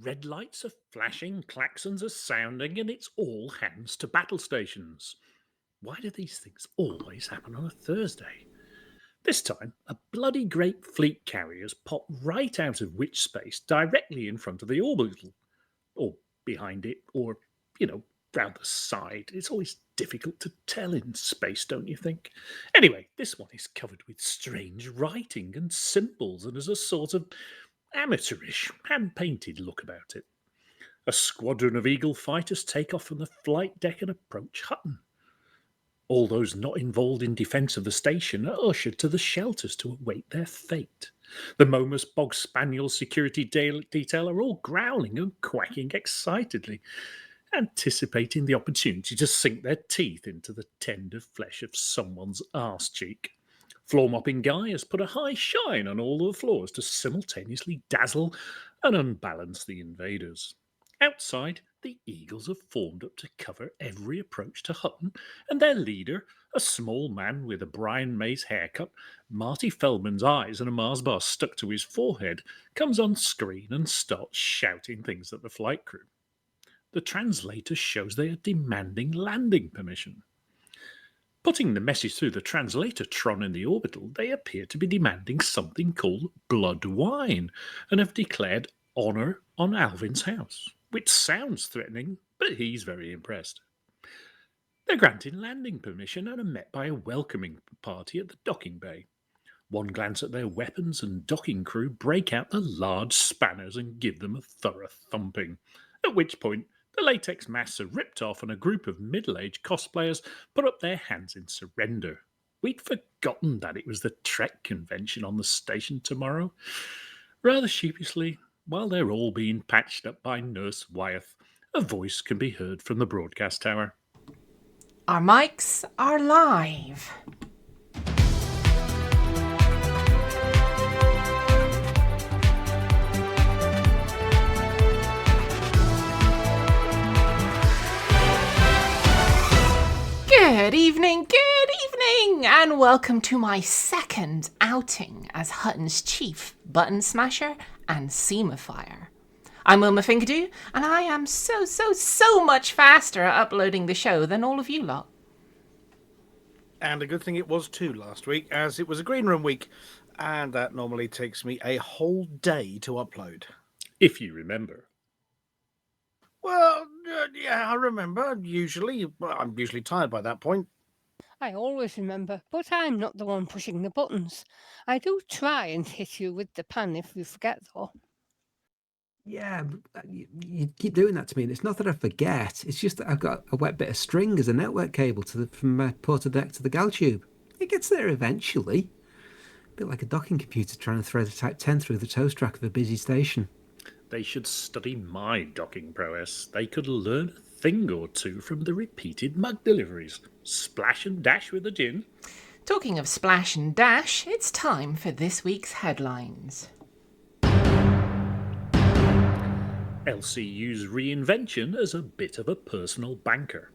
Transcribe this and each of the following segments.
Red lights are flashing, klaxons are sounding, and it's all hands to battle stations. Why do these things always happen on a Thursday? This time, a bloody great fleet carrier's popped right out of witch space directly in front of the orbital. Or behind it, or, you know, round the side. It's always difficult to tell in space, don't you think? Anyway, this one is covered with strange writing and symbols and has a sort of amateurish, hand painted look about it. A squadron of Eagle fighters take off from the flight deck and approach Hutton. All those not involved in defence of the station are ushered to the shelters to await their fate. The Momus Bog Spaniel security detail are all growling and quacking excitedly, anticipating the opportunity to sink their teeth into the tender flesh of someone's arse cheek. Floor mopping guy has put a high shine on all the floors to simultaneously dazzle and unbalance the invaders. Outside, the Eagles have formed up to cover every approach to Hutton, and their leader, a small man with a Brian Mays haircut, Marty Feldman's eyes, and a Mars bar stuck to his forehead, comes on screen and starts shouting things at the flight crew. The translator shows they are demanding landing permission. Putting the message through the translator-tron in the orbital, they appear to be demanding something called blood wine, and have declared honour on Alvin's house, which sounds threatening, but he's very impressed. They're granted landing permission and are met by a welcoming party at the docking bay. One glance at their weapons and docking crew break out the large spanners and give them a thorough thumping, at which point the latex masks are ripped off and a group of middle-aged cosplayers put up their hands in surrender. We'd forgotten that it was the Trek convention on the station tomorrow. Rather sheepishly, while they're all being patched up by Nurse Wyeth, a voice can be heard from the broadcast tower. Our mics are live. Good evening, and welcome to my second outing as Hutton's chief button smasher and seamifier. I'm Wilma Finkadoo, and I am so much faster at uploading the show than all of you lot. And a good thing it was too last week, as it was a green room week, and that normally takes me a whole day to upload. If you remember. Well, yeah, I remember. I'm usually tired by that point. I always remember, but I'm not the one pushing the buttons. I do try and hit you with the pan if you forget, though. Yeah, you keep doing that to me, and it's not that I forget. It's just that I've got a wet bit of string as a network cable from my quarter deck to the gal tube. It gets there eventually. A bit like a docking computer trying to thread a Type 10 through the toast rack of a busy station. They should study my docking prowess. They could learn a thing or two from the repeated mug deliveries. Splash and dash with a gin. Talking of splash and dash, it's time for this week's headlines. LCU's reinvention as a bit of a personal banker.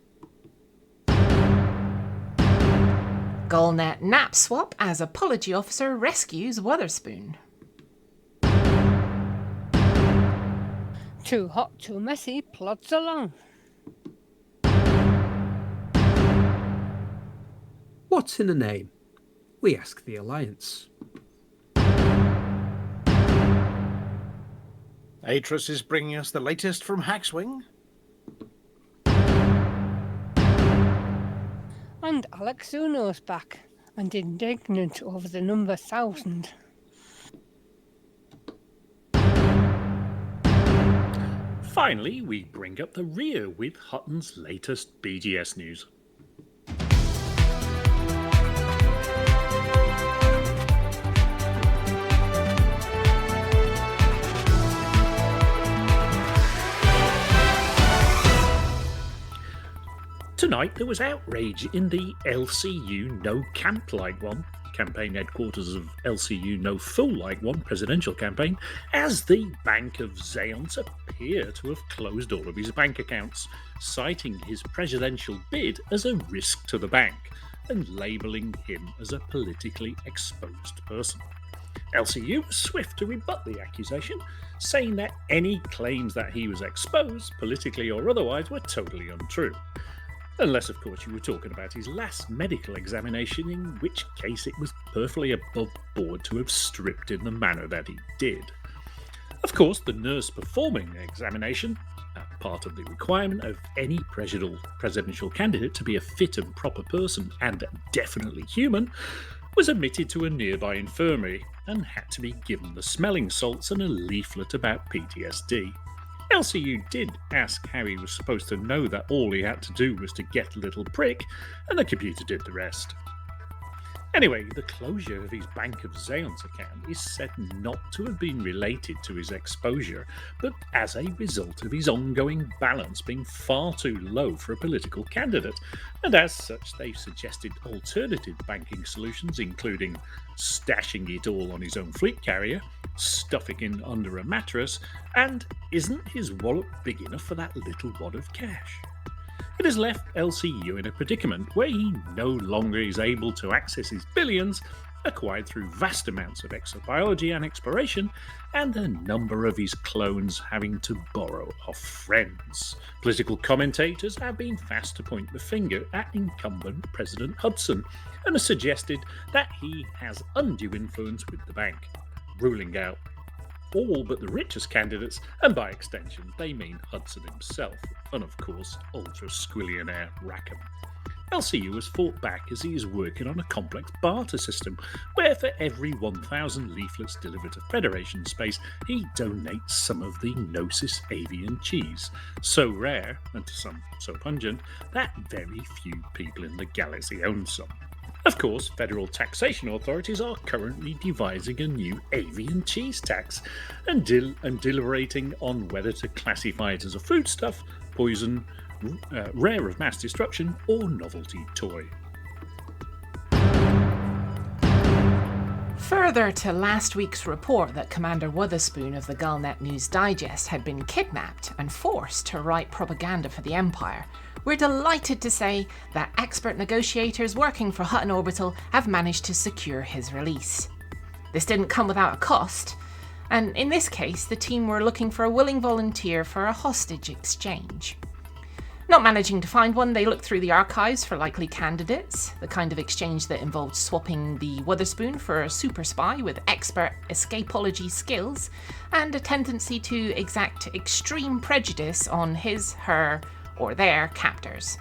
Galnet nap swap as apology officer rescues Wotherspoon. Too hot, too messy, plods along. What's in a name? We ask the Alliance. Atros is bringing us the latest from Hackswing. And Alex Uno's back, and indignant over the number 1,000. Finally, we bring up the rear with Hutton's latest BGS news. Tonight there was outrage in the LCU No Camp Like One, campaign headquarters of LCU No Fool Like One presidential campaign, as the Bank of Zeons appear to have closed all of his bank accounts, citing his presidential bid as a risk to the bank and labelling him as a politically exposed person. LCU was swift to rebut the accusation, saying that any claims that he was exposed, politically or otherwise, were totally untrue. Unless, of course, you were talking about his last medical examination, in which case it was perfectly above board to have stripped in the manner that he did. Of course, the nurse performing the examination, part of the requirement of any presidential candidate to be a fit and proper person and definitely human, was admitted to a nearby infirmary and had to be given the smelling salts and a leaflet about PTSD. LCU did ask how he was supposed to know that all he had to do was to get a little prick, and the computer did the rest. Anyway, the closure of his Bank of Zeons account is said not to have been related to his exposure, but as a result of his ongoing balance being far too low for a political candidate, and as such they've suggested alternative banking solutions, including stashing it all on his own fleet carrier, stuffing it under a mattress, and isn't his wallet big enough for that little wad of cash? It has left LCU in a predicament where he no longer is able to access his billions, acquired through vast amounts of exobiology and exploration, and a number of his clones having to borrow off friends. Political commentators have been fast to point the finger at incumbent President Hudson and have suggested that he has undue influence with the bank, ruling out all but the richest candidates, and by extension they mean Hudson himself, and of course ultra-squillionaire Rackham. LCU has fought back as he is working on a complex barter system where for every 1,000 leaflets delivered to Federation space he donates some of the Gnosis avian cheese, so rare, and to some so pungent, that very few people in the galaxy own some. Of course, federal taxation authorities are currently devising a new avian cheese tax and deliberating on whether to classify it as a foodstuff, poison, rare of mass destruction, or novelty toy. Further to last week's report that Commander Wotherspoon of the Galnet News Digest had been kidnapped and forced to write propaganda for the Empire, we're delighted to say that expert negotiators working for Hutton Orbital have managed to secure his release. This didn't come without a cost, and in this case the team were looking for a willing volunteer for a hostage exchange. Not managing to find one, they looked through the archives for likely candidates, the kind of exchange that involved swapping the Wotherspoon for a super spy with expert escapology skills and a tendency to exact extreme prejudice on his, her, or their captors.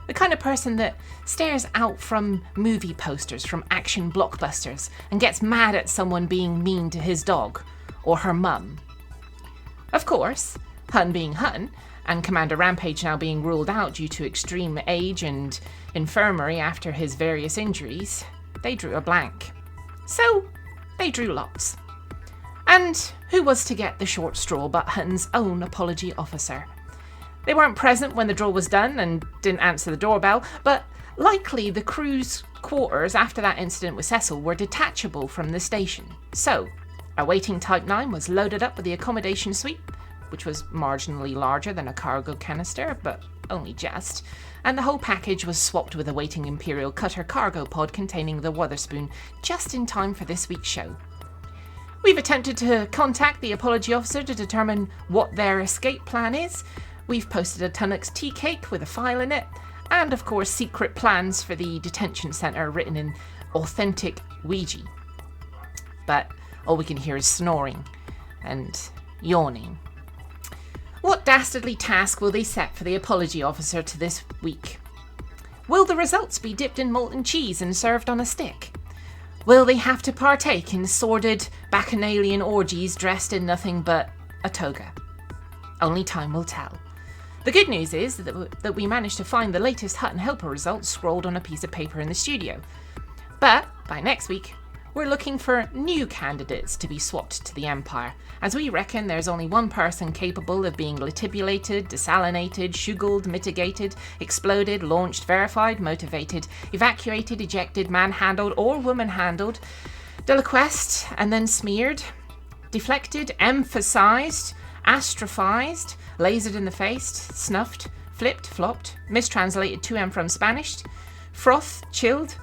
The kind of person that stares out from movie posters from action blockbusters and gets mad at someone being mean to his dog or her mum. Of course, Hutton being Hutton, and Commander Rampage now being ruled out due to extreme age and infirmary after his various injuries, they drew a blank. So, they drew lots. And who was to get the short straw but Hutton's own apology officer? They weren't present when the draw was done and didn't answer the doorbell, but likely the crew's quarters after that incident with Cecil were detachable from the station. So, a waiting Type 9 was loaded up with the accommodation suite, which was marginally larger than a cargo canister, but only just, and the whole package was swapped with a waiting Imperial Cutter cargo pod containing the Wotherspoon just in time for this week's show. We've attempted to contact the apology officer to determine what their escape plan is. We've posted a Tunnux tea cake with a file in it, and of course secret plans for the detention centre written in authentic Ouija. But all we can hear is snoring and yawning. What dastardly task will they set for the apology officer to this week? Will the results be dipped in molten cheese and served on a stick? Will they have to partake in sordid bacchanalian orgies dressed in nothing but a toga? Only time will tell. The good news is that we managed to find the latest Hutton Helper results scrolled on a piece of paper in the studio. But by next week, we're looking for new candidates to be swapped to the Empire, as we reckon there's only one person capable of being latibulated, desalinated, shuggled, mitigated, exploded, launched, verified, motivated, evacuated, ejected, manhandled or woman-handled, deliquesced and then smeared, deflected, emphasized, astrophized, lasered in the face, snuffed, flipped, flopped, mistranslated to and from Spanish, frothed, chilled,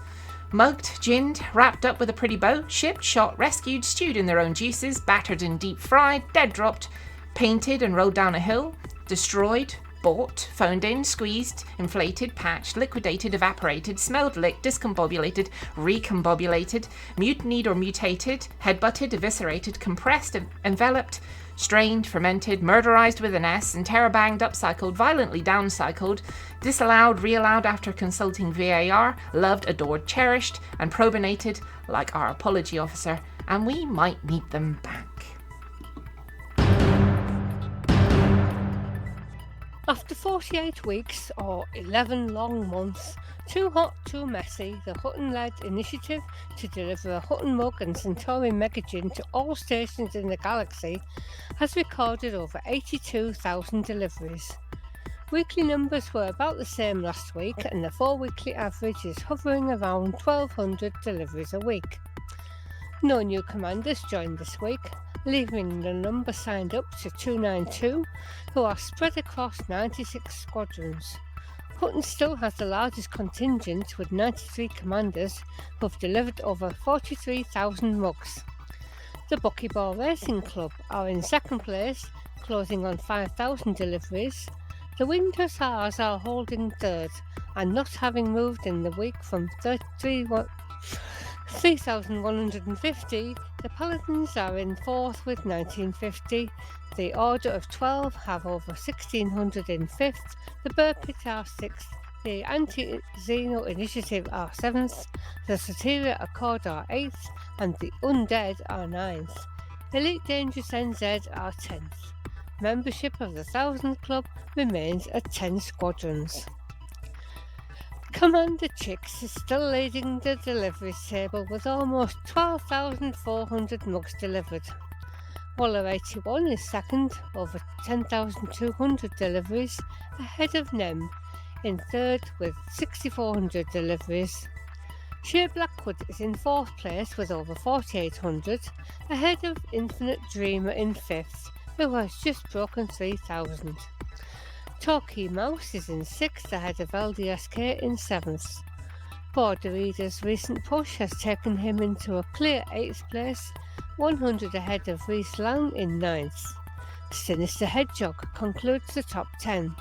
Mugged, ginned, wrapped up with a pretty bow, shipped, shot, rescued, stewed in their own juices, battered and deep fried, dead dropped, painted and rolled down a hill, destroyed, bought, phoned in, squeezed, inflated, patched, liquidated, evaporated, smelled, licked, discombobulated, recombobulated, mutinied or mutated, headbutted, eviscerated, compressed, enveloped, strained, fermented, murderized with an S, interrobanged, upcycled, violently downcycled, disallowed, reallowed after consulting VAR, loved, adored, cherished, and probinated like our apology officer, and we might need them back. After 48 weeks, or 11 long months, Too Hot, Too Messy, the Hutton-led initiative to deliver a Hutton mug and Centauri Megagin to all stations in the galaxy, has recorded over 82,000 deliveries. Weekly numbers were about the same last week, and the 4-weekly average is hovering around 1,200 deliveries a week. No new commanders joined this week, leaving the number signed up to 292, who are spread across 96 squadrons. Hutton still has the largest contingent with 93 commanders who have delivered over 43,000 mugs. The Buckyball Racing Club are in second place, closing on 5,000 deliveries. The Winged Hussars are holding third, and not having moved in the week from 3,150, the Paladins are in fourth with 1950, the Order of 12 have over 1,600 in fifth, the Burpit are sixth, the Anti-Xeno Initiative are seventh, the Soteria Accord are eighth, and the Undead are ninth. Elite Dangerous NZ are 10th. Membership of the 1,000 Club remains at 10 squadrons. Commander Chicks is still leading the deliveries table with almost 12,400 mugs delivered. Waller 81 is second, over 10,200 deliveries, ahead of Nem in third with 6,400 deliveries. Sheer Blackwood is in fourth place with over 4,800, ahead of Infinite Dreamer in fifth, who has just broken 3,000. Torquay Mouse is in sixth, ahead of LDSK in seventh. Border Reader's recent push has taken him into a clear 8th place, 100 ahead of Reese Lang in 9th. Sinister Hedgehog concludes the top 10.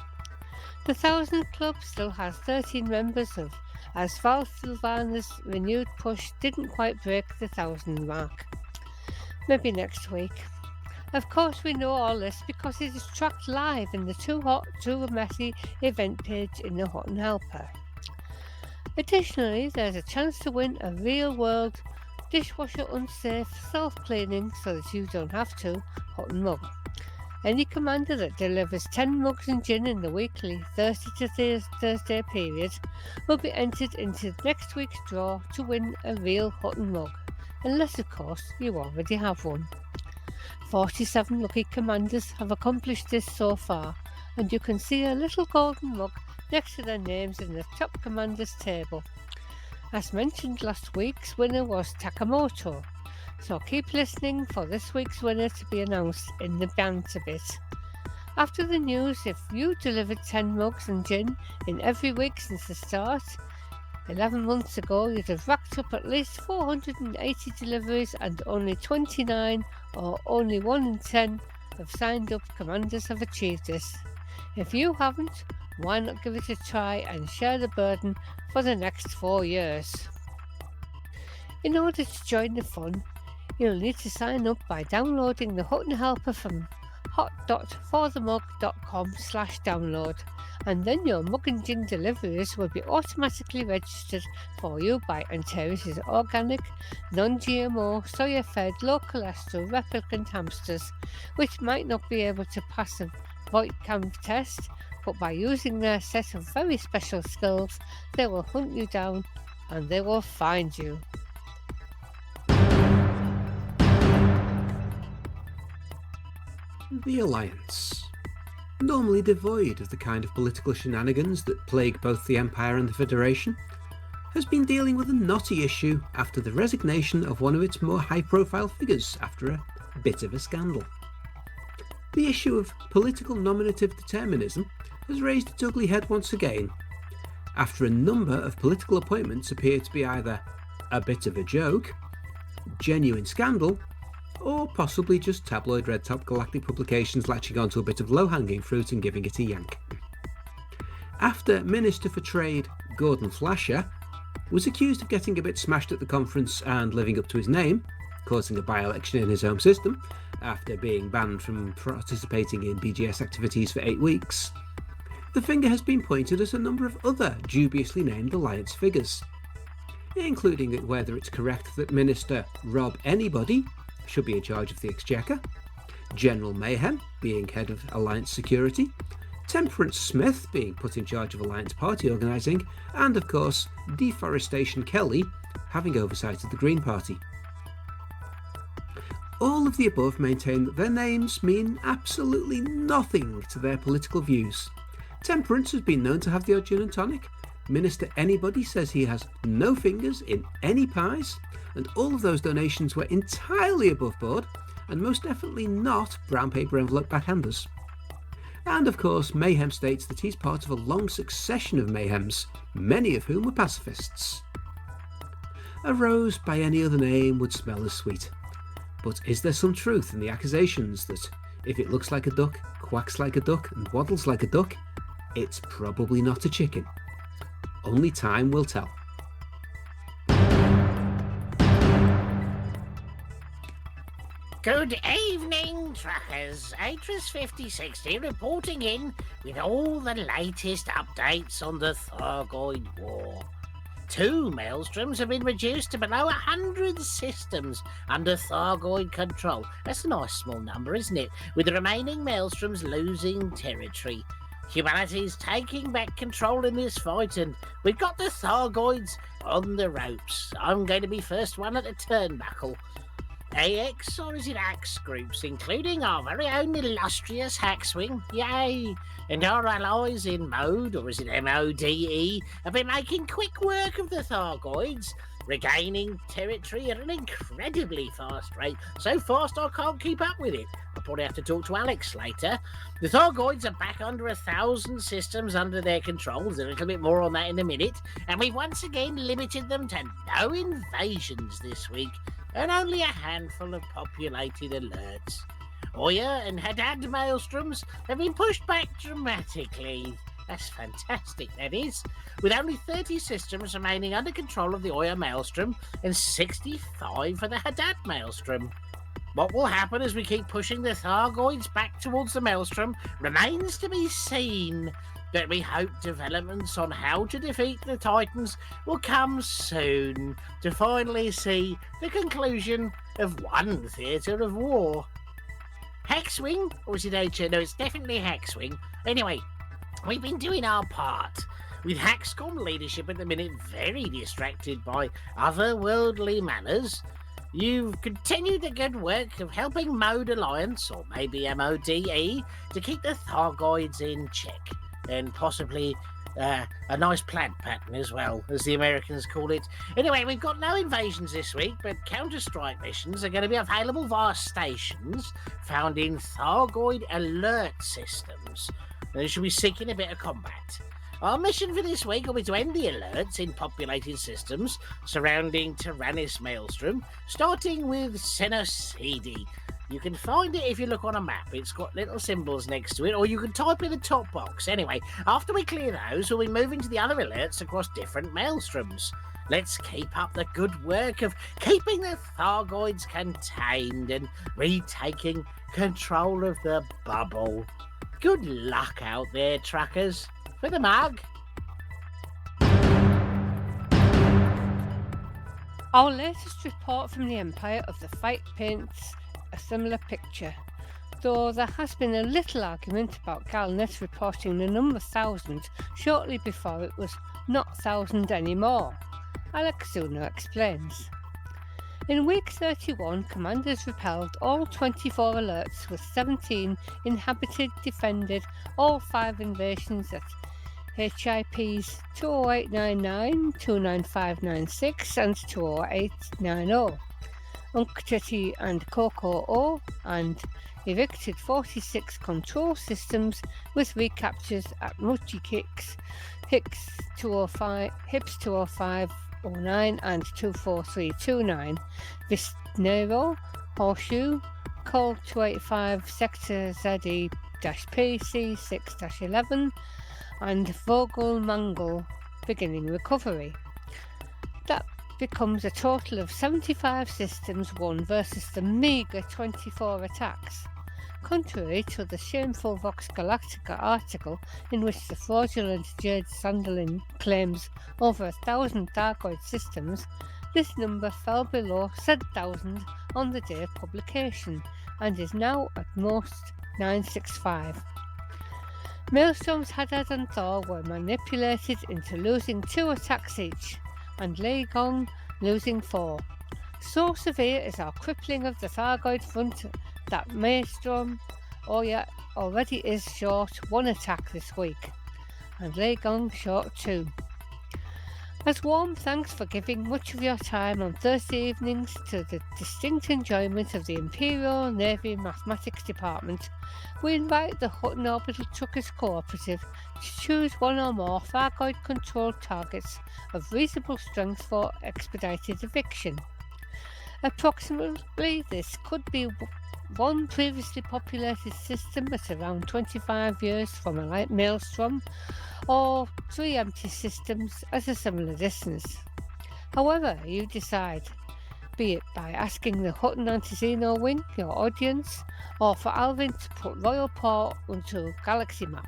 The 1,000 Club still has 13 members as Val Sylvana's renewed push didn't quite break the 1,000 mark. Maybe next week. Of course we know all this because it is tracked live in the Too Hot, Too Messy event page in the Hutton Helper. Additionally, there's a chance to win a real-world, dishwasher unsafe, self-cleaning so that you don't have to, Hutton mug. Any commander that delivers 10 mugs and gin in the weekly Thursday to Thursday period will be entered into next week's draw to win a real Hutton mug, unless of course you already have one. 47 lucky commanders have accomplished this so far, and you can see a little golden mug next to their names in the top commanders table. As mentioned, last week's winner was Takamoto, so keep listening for this week's winner to be announced in the Banter bit. After the news, if you delivered 10 mugs and gin in every week since the start, 11 months ago you'd have racked up at least 480 deliveries, and only 29 or only 1 in 10 of signed up commanders have achieved this. If you haven't, why not give it a try and share the burden for the next 4 years? In order to join the fun, you'll need to sign up by downloading the Hutton Helper from hot.forthemug.com/download, and then your mug and gin deliveries will be automatically registered for you by Antares' organic, non-GMO, soya-fed, low-cholesterol replicant hamsters, which might not be able to pass a void camp test, but by using their set of very special skills, they will hunt you down and they will find you. The Alliance. Normally devoid of the kind of political shenanigans that plague both the Empire and the Federation, has been dealing with a knotty issue after the resignation of one of its more high-profile figures after a bit of a scandal. The issue of political nominative determinism has raised its ugly head once again, after a number of political appointments appear to be either a bit of a joke, genuine scandal, or possibly just tabloid red top galactic publications latching onto a bit of low-hanging fruit and giving it a yank. After Minister for Trade Gordon Flasher was accused of getting a bit smashed at the conference and living up to his name, causing a by-election in his home system after being banned from participating in BGS activities for 8 weeks, the finger has been pointed at a number of other dubiously named Alliance figures, including whether it's correct that Minister Rob Anybody should be in charge of the Exchequer, General Mayhem being head of Alliance Security, Temperance Smith being put in charge of Alliance Party organising, and of course Deforestation Kelly having oversight of the Green Party. All of the above maintain that their names mean absolutely nothing to their political views. Temperance has been known to have the odd gin and tonic, Minister Anybody says he has no fingers in any pies, and all of those donations were entirely above board, and most definitely not brown paper envelope backhanders. And of course, Mayhem states that he's part of a long succession of mayhems, many of whom were pacifists. A rose by any other name would smell as sweet. But is there some truth in the accusations that if it looks like a duck, quacks like a duck, and waddles like a duck, it's probably not a chicken? Only time will tell. Good evening, truckers. Atris 5060 reporting in with all the latest updates on the Thargoid War. 2 maelstroms have been reduced to below 100 systems under Thargoid control. That's a nice small number, isn't it? With the remaining maelstroms losing territory. Humanity's taking back control in this fight, and we've got the Thargoids on the ropes. I'm going to be first one at the turnbuckle. AX, or is it Axe groups, including our very own illustrious Hackswing, yay, and our allies in Mode, or is it MODE, have been making quick work of the Thargoids, regaining territory at an incredibly fast rate. So fast I can't keep up with it. I'll probably have to talk to Alex later. The Thargoids are back under 1,000 systems under their control. There's a little bit more on that in a minute. And we've once again limited them to no invasions this week, and only a handful of populated alerts. Oya and Haddad maelstroms have been pushed back dramatically. That's fantastic, that is. With only 30 systems remaining under control of the Oya maelstrom and 65 for the Haddad maelstrom. What will happen as we keep pushing the Thargoids back towards the maelstrom remains to be seen, but we hope developments on how to defeat the Titans will come soon to finally see the conclusion of one theatre of war. Hackswing? Or is it H? No, it's definitely Hackswing. Anyway, we've been doing our part, with Hackscom leadership at the minute very distracted by otherworldly manners. You've continued the good work of helping Mode Alliance, or maybe MODE, to keep the Thargoids in check, and possibly a nice plant pattern as well, as the Americans call it. Anyway, we've got no invasions this week, but counter-strike missions are going to be available via stations found in Thargoid alert systems. They should be seeking a bit of combat. Our mission for this week will be to end the alerts in populated systems surrounding Tyrannus Maelstrom, starting with Senocidi. You can find it if you look on a map. It's got little symbols next to it, or you can type in the top box. Anyway, after we clear those, we'll be moving to the other alerts across different maelstroms. Let's keep up the good work of keeping the Thargoids contained and retaking control of the bubble. Good luck out there, truckers. For the mug. Our latest report from the Empire of the Fight paints a similar picture, though there has been a little argument about Galnet reporting the number 1,000 shortly before it was not 1,000 anymore. Alex Zuno explains. In week 31, commanders repelled all 24 alerts with 17 inhabited, defended all 5 invasions at HIPs 20899, 29596 and 20890. Unctity and Coco O, and evicted 46 control systems with recaptures at Mooncake, Hips 205, 09 and 24329, Visnero, Horseshoe, Call 285 Sector ZE-PC 6-11, and Vogel Mangle beginning recovery. That becomes a total of 75 systems won versus the meagre 24 attacks. Contrary to the shameful Vox Galactica article in which the fraudulent Jade Sanderlin claims over 1,000 Thargoid systems, this number fell below said 1,000 on the day of publication and is now at most 965. Maelstrom's Haddad and Thor were manipulated into losing 2 attacks each, and Lei Gong losing 4. So severe is our crippling of the Thargoid front that Maelstrom already is short 1 attack this week, and Lei Gong short 2. As warm thanks for giving much of your time on Thursday evenings to the distinct enjoyment of the Imperial Navy Mathematics Department, we invite the Hutton Orbital Truckers Cooperative to choose 1 or more Thargoid-controlled targets of reasonable strength for expedited eviction. Approximately, this could be 1 previously populated system at around 25 years from a light maelstrom, or 3 empty systems at a similar distance. However you decide, be it by asking the Hutton Antizeno Wing, your audience, or for Alvin to put Royal Port onto a galaxy map,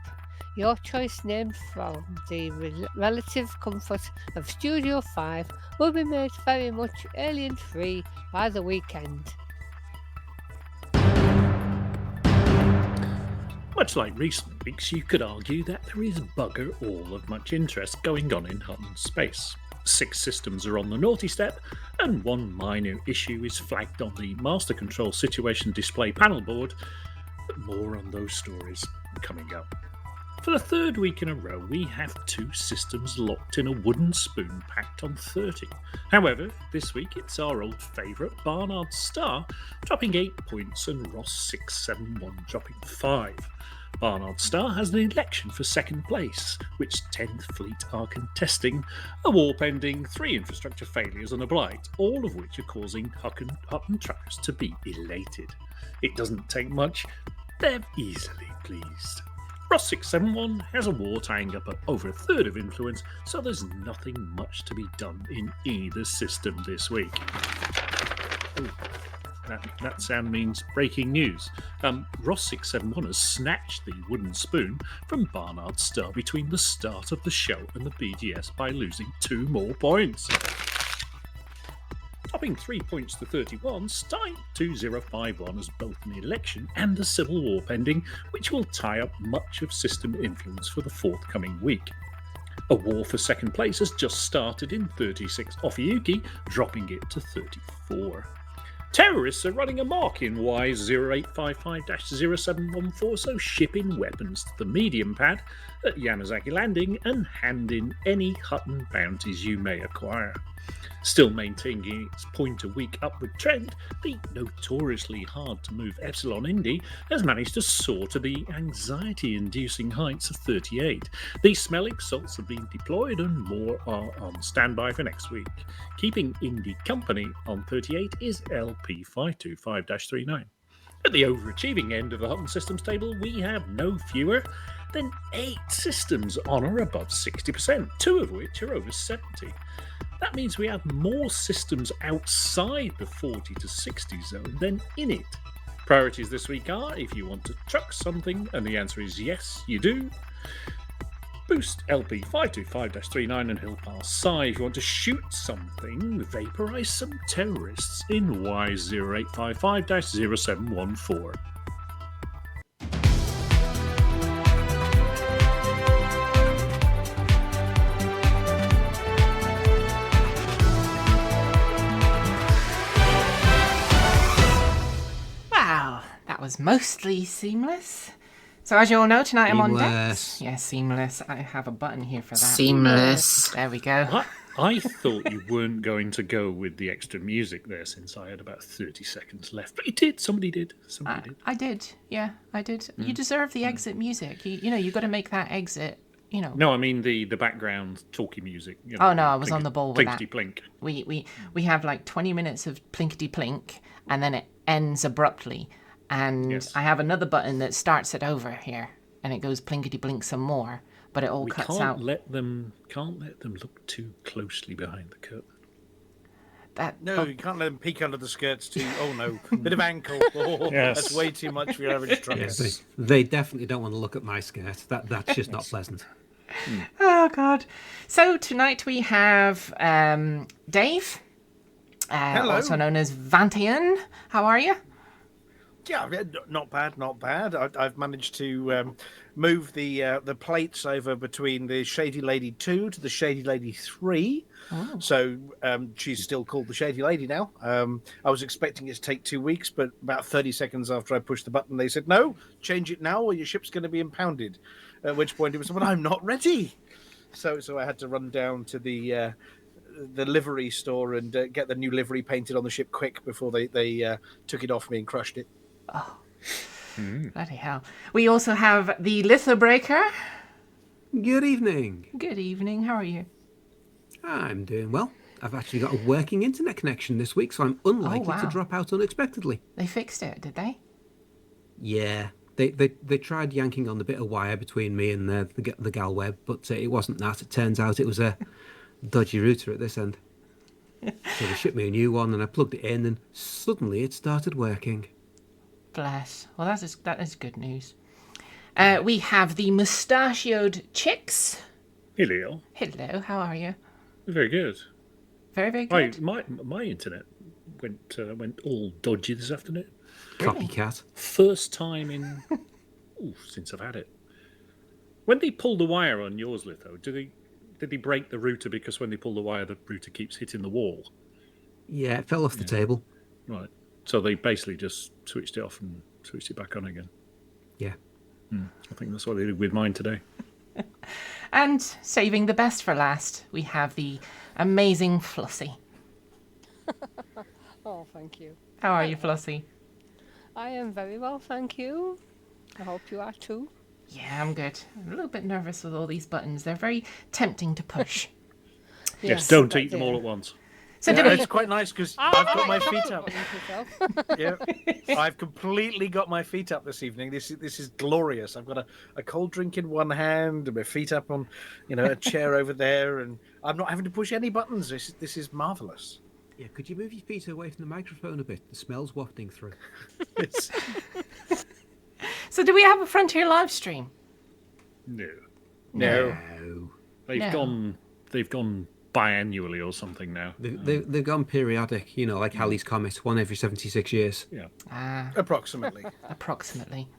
your choice named from the relative comfort of Studio 5 will be made very much alien-free by the weekend. Much like recent weeks, you could argue that there is bugger all of much interest going on in Hutton space. 6 systems are on the naughty step, and 1 minor issue is flagged on the Master Control Situation Display panel board, but more on those stories coming up. For the 3rd week in a row, we have 2 systems locked in a wooden spoon packed on 30. However, this week it's our old favourite Barnard Star dropping 8 points and Ross 671 dropping 5. Barnard Star has an election for 2nd place, which 10th Fleet are contesting, a warp ending, 3 infrastructure failures and a blight, all of which are causing Hutton truckers to be elated. It doesn't take much, they're easily pleased. Ross 671 has a war tying up at over 1/3 of influence, so there's nothing much to be done in either system this week. Ooh, that sound means breaking news. Ross 671 has snatched the wooden spoon from Barnard Star between the start of the show and the BDS by losing 2 more points. Topping 3 points to 31, Stein 2051 has both an election and a civil war pending, which will tie up much of system influence for the forthcoming week. A war for 2nd place has just started in 36 Offiyuki, dropping it to 34. Terrorists are running amok in Y0855-0714, so ship in weapons to the medium pad at Yamazaki Landing and hand in any Hutton bounties you may acquire. Still maintaining its point-a-week upward trend, the notoriously hard-to-move Epsilon Indy has managed to soar to the anxiety-inducing heights of 38. The smelling salts have been deployed and more are on standby for next week. Keeping Indy company on 38 is LP525-39. At the overachieving end of the Hutton Systems table, we have no fewer than 8 systems on or above 60%, 2 of which are over 70. That means we have more systems outside the 40 to 60 zone than in it. Priorities this week are, if you want to truck something, and the answer is yes, you do, boost LP525-39 and Hill Pass Psi. If you want to shoot something, vaporize some terrorists in Y0855-0714. Was mostly seamless. So as you all know, tonight I'm on Seamless. decks. Yeah, seamless. I have a button here for that. Seamless. There we go. I thought you weren't going to go with the extra music there since I had about 30 seconds left. But you did. Somebody did. I did. Yeah, I did. You deserve the exit music. You know, you got to make that exit, you know. No, I mean the background talkie music. Oh no, I was on the ball with that. Plinkety plink. We have like 20 minutes of plinkety plink, and then it ends abruptly. And Yes. I have another button that starts it over here, and it goes plinkety blink some more, but it all We cuts can't out. let them look too closely behind the curtain. No, you can't let them peek under the skirts too. Oh no, bit of ankle. Oh, Yes. That's way too much for your average trucker. Yes. They definitely don't want to look at my skirt. That's just not pleasant. Oh God! So tonight we have Dave, Hello. also known as Vantian. How are you? Yeah, not bad, not bad. I've managed to move the plates over between the Shady Lady 2 to the Shady Lady 3. Oh. So she's still called the Shady Lady now. I was expecting it to take 2 weeks, but about 30 seconds after I pushed the button, they said, no, change it now or your ship's going to be impounded. At which point it was, but I'm not ready. So I had to run down to the livery store and get the new livery painted on the ship quick before they took it off me and crushed it. Oh, bloody hell! We also have the Lithobreaker. Good evening. Good evening. How are you? I'm doing well. I've actually got a working internet connection this week, so I'm unlikely wow. to drop out unexpectedly. They fixed it, did they? Yeah, they tried yanking on the bit of wire between me and the gal web, but it wasn't that. It turns out it was a dodgy router at this end. So they shipped me a new one, and I plugged it in, and suddenly it started working. Bless. Well, that is good news. We have the mustachioed chicks. Hello. Hello. How are you? Very good. Very, very good. My internet went all dodgy this afternoon. Copycat. First time in since I've had it. When they pull the wire on yours, Litho, did they break the router because when they pull the wire, the router keeps hitting the wall? Yeah, it fell off the table. Right. So they basically just switched it off and switched it back on again. Yeah. I think that's what they did with mine today. And saving the best for last, we have the amazing Flossy. Oh, thank you. How are you, Flossy? I am very well, thank you. I hope you are too. Yeah, I'm good. I'm a little bit nervous with all these buttons. They're very tempting to push. Yes, don't eat them all at once. So Yeah, did we... it's quite nice because I've got my feet up. Yourself. Yeah, I've completely got my feet up this evening. This is glorious. I've got a cold drink in one hand and my feet up on, a chair over there, and I'm not having to push any buttons. This is marvelous. Yeah, could you move your feet away from the microphone a bit? The smell's wafting through. It's, So do we have a Frontier live stream? No. no. They've gone biannually or something now. They've gone periodic, like Halley's Comet, one every 76 years. Yeah. Approximately. Approximately.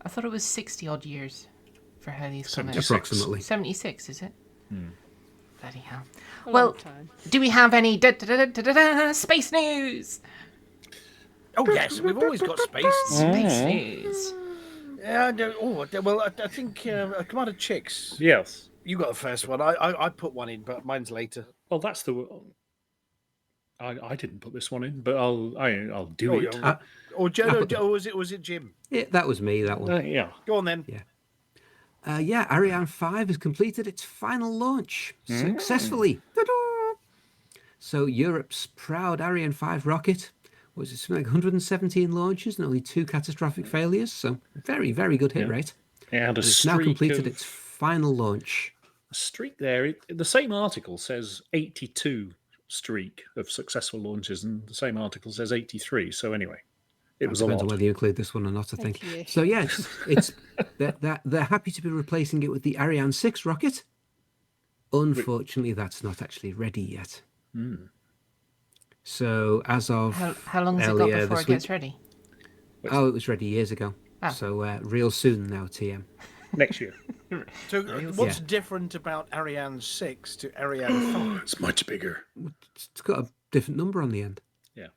I thought it was 60-odd years for Halley's Comet. 76. Approximately. 76, is it? Bloody hell. A Well, long time. do we have any space news? Oh yes, we've always got space. Space news. Yeah. Well, I think Commander Chicks. Yes. You got the first one. I put one in, but mine's later. Well, that's the. I didn't put this one in, but I'll do it. Or Joe, or was it Jim? Yeah, that was me, that one. Yeah. Go on then. Ariane 5 has completed its final launch successfully. Ta-da! So Europe's proud Ariane 5 rocket was something like 117 launches and only 2 catastrophic failures. So very, very good hit rate. It had a It's now streak completed of, its final launch. a streak there. The same article says 82 streak of successful launches, and the same article says 83. So anyway, it was a Depends on lot. whether you include this one or not, I think. 88. So yeah, it's they're happy to be replacing it with the Ariane 6 rocket. Unfortunately, that's not actually ready yet. So as of How long has it got earlier before this it gets week- ready? Oh, it was ready years ago. Ah. So real soon now, TM. Next year. So what's different about Ariane 6 to Ariane 5? It's much bigger. It's got a different number on the end. Yeah.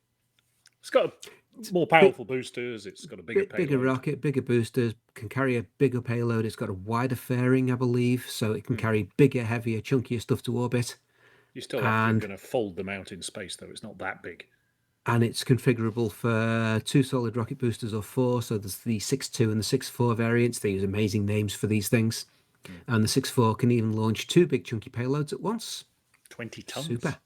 It's got more powerful boosters. It's got a bigger payload. Bigger rocket, bigger boosters, can carry a bigger payload. It's got a wider fairing, I believe, so it can carry bigger, heavier, chunkier stuff to orbit. You still have to going to fold them out in space, though. It's not that big. And it's configurable for 2 solid rocket boosters or 4. So there's the 6.2 and the 6.4 variants. They use amazing names for these things. And the 6.4 can even launch 2 big chunky payloads at once. 20 tons. Super.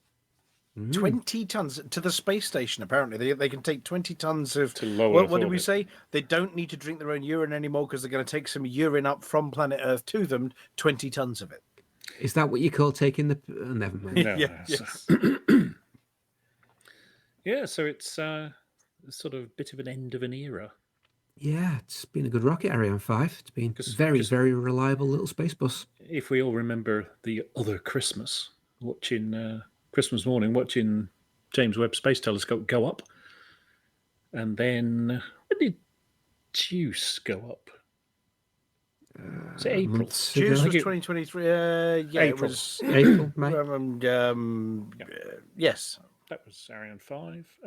20 tons to the space station, apparently. They can take 20 tons of... To low Earth what did we orbit. say? They don't need to drink their own urine anymore because they're going to take some urine up from planet Earth to them, 20 tons of it. Is that what you call taking the... never mind. No, Yeah, so- yes. Yeah, so it's sort of a bit of an end of an era. Yeah, it's been a good rocket, Ariane 5. It's been 'Cause- very, 'cause- very reliable little space bus. If we all remember the other Christmas, Christmas morning, watching James Webb Space Telescope go up, and then when did Juice go up? Was it April? Months ago. Juice I was think it- 2023. Yeah, it April. was... April, May. Yes. That was Ariane 5.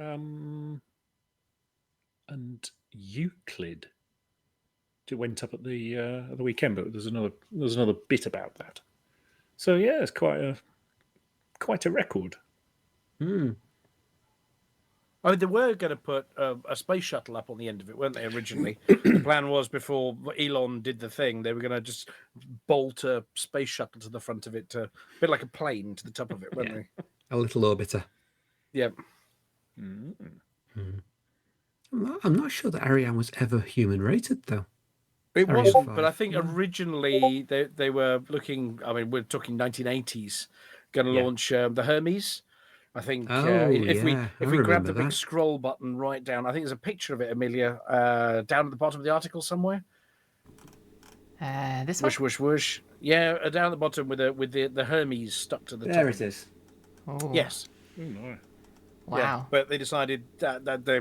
And Euclid went up at the weekend, but there's another bit about that. So yeah, it's quite a record. I mean, they were going to put a space shuttle up on the end of it, weren't they, originally? The plan was, before Elon did the thing, they were going to just bolt a space shuttle to the front of it, a bit like a plane to the top of it, weren't they? A little orbiter. Yeah. I'm not sure that Ariane was ever human rated, though. It Ariane wasn't, 5. but I think originally they were looking, I mean, we're talking 1980s, going to launch the Hermes. I think if we I grab remember the big that. scroll button right down, I think there's a picture of it, Amelia, down at the bottom of the article somewhere. This one? Whoosh, whoosh, whoosh. Yeah, down at the bottom with the Hermes stuck to the top. There it is. Oh, Yes. Oh, no. wow. Yeah, but they decided that they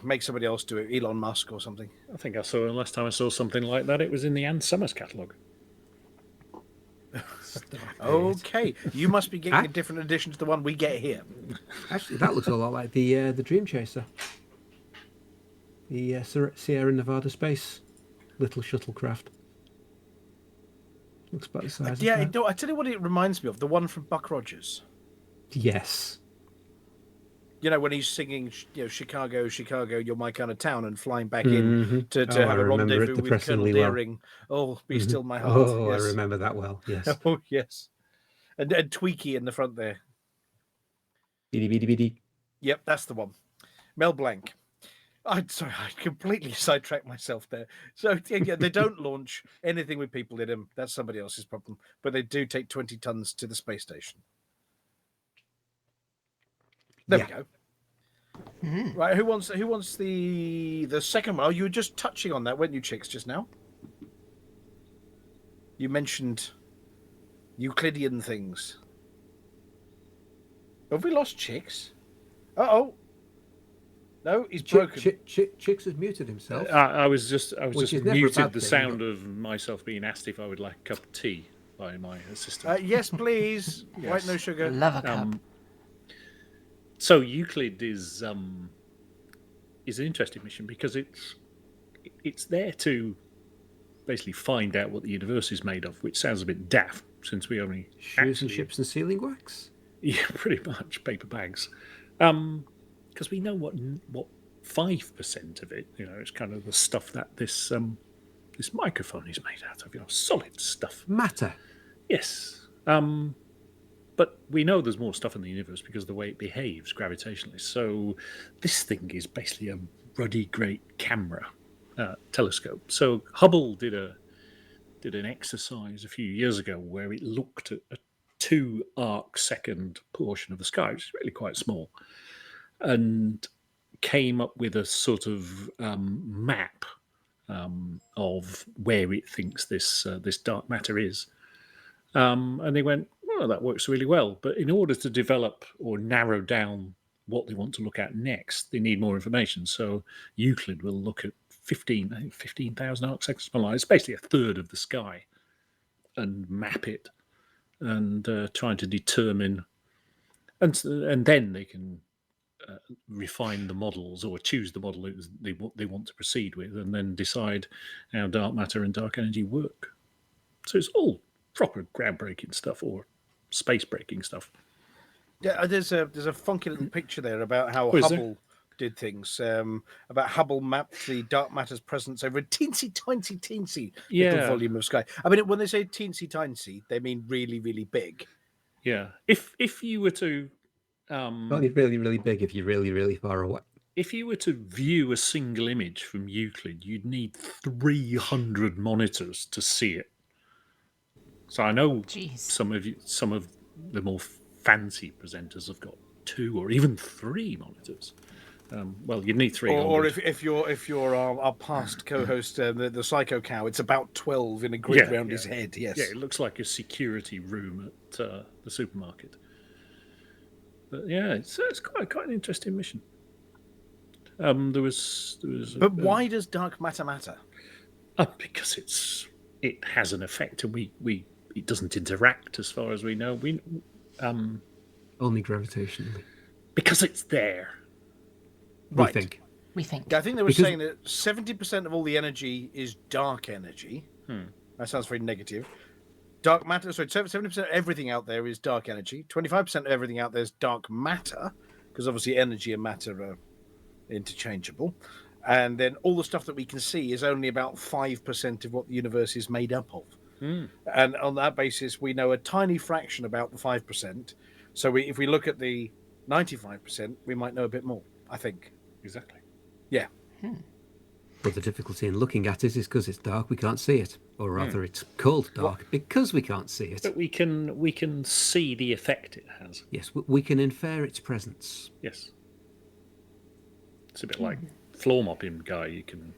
make somebody else do it, Elon Musk or something. I think I saw last time I saw something like that. It was in the Ann Summers catalogue. Okay, you must be getting a different edition to the one we get here. Actually, that looks a lot like the Dream Chaser. The Sierra Nevada Space little shuttlecraft. Looks about the size of Yeah, that. no, I tell you what it reminds me of, the one from Buck Rogers. Yes. You know, when he's singing, Chicago, Chicago, you're my kind of town, and flying back in to Oh, I have a remember it rendezvous with Colonel depressingly well. Deering. Oh, be still my heart. Oh, Yes. I remember that well. Yes. Oh, yes. And Tweaky in the front there. Biddy biddy biddy. Yep, that's the one. Mel Blanc. I'm sorry, I completely sidetracked myself there. So, yeah, they don't launch anything with people in them. That's somebody else's problem. But they do take 20 tons to the space station. There we go. Right, who wants the second one? Oh, you were just touching on that, weren't you, Chicks, just now? You mentioned Euclidean things. Have we lost Chicks? Uh-oh. No, he's broken. Chicks has muted himself. I was just Which is never a muted bad the thing, sound of myself being asked if I would like a cup of tea by my assistant. Yes, please. White, no sugar. Love a cup. So Euclid is an interesting mission because it's there to basically find out what the universe is made of, which sounds a bit daft since we only Shoes and ships and sealing wax. Yeah, pretty much paper bags. Because we know what 5% of it, it's kind of the stuff that this microphone is made out of, solid stuff. Matter. Yes. But we know there's more stuff in the universe because of the way it behaves gravitationally. So this thing is basically a ruddy great camera telescope. So Hubble did an exercise a few years ago where it looked at a 2 arc second portion of the sky, which is really quite small, and came up with a sort of map of where it thinks this dark matter is. And they went, well, that works really well. But in order to develop or narrow down what they want to look at next, they need more information. So Euclid will look at 15,000 arc seconds. It's basically a third of the sky, and map it and trying to determine. And then they can refine the models or choose the model they want to proceed with, and then decide how dark matter and dark energy work. So it's all proper groundbreaking stuff or space breaking stuff. Yeah, there's a funky little picture there about how Oh, is Hubble did things about Hubble mapped the dark matter's presence over a teensy little volume of sky. I mean, when they say teensy, they mean really, really big. Yeah. If you were to Only really, really big if you're really, really far away. if you were to view a single image from Euclid, you'd need 300 monitors to see it. So I know Jeez. some of the more fancy presenters have got 2 or even 3 monitors. Well, you'd need 300. Or if you're our past co-host, the Psycho Cow, it's about 12 in a grid around his head. Yes. Yeah, it looks like a security room at the supermarket. But yeah, it's quite an interesting mission. There was. But why does dark matter matter? Because it has an effect, and it doesn't interact as far as we know. Only gravitationally. Because it's there. We Right. think. We think. Yeah, I think they were Because- saying that 70% of all the energy is dark energy. That sounds very negative. Dark matter, so 70% of everything out there is dark energy. 25% of everything out there is dark matter, because obviously energy and matter are interchangeable. And then all the stuff that we can see is only about 5% of what the universe is made up of. And on that basis, we know a tiny fraction about the 5%. So if we look at the 95%, we might know a bit more, I think. Exactly. Yeah. But the difficulty in looking at it is because it's dark, we can't see it. Or rather, it's called dark because we can't see it. But we can see the effect it has. Yes, we can infer its presence. Yes. It's a bit like floor mopping guy. You can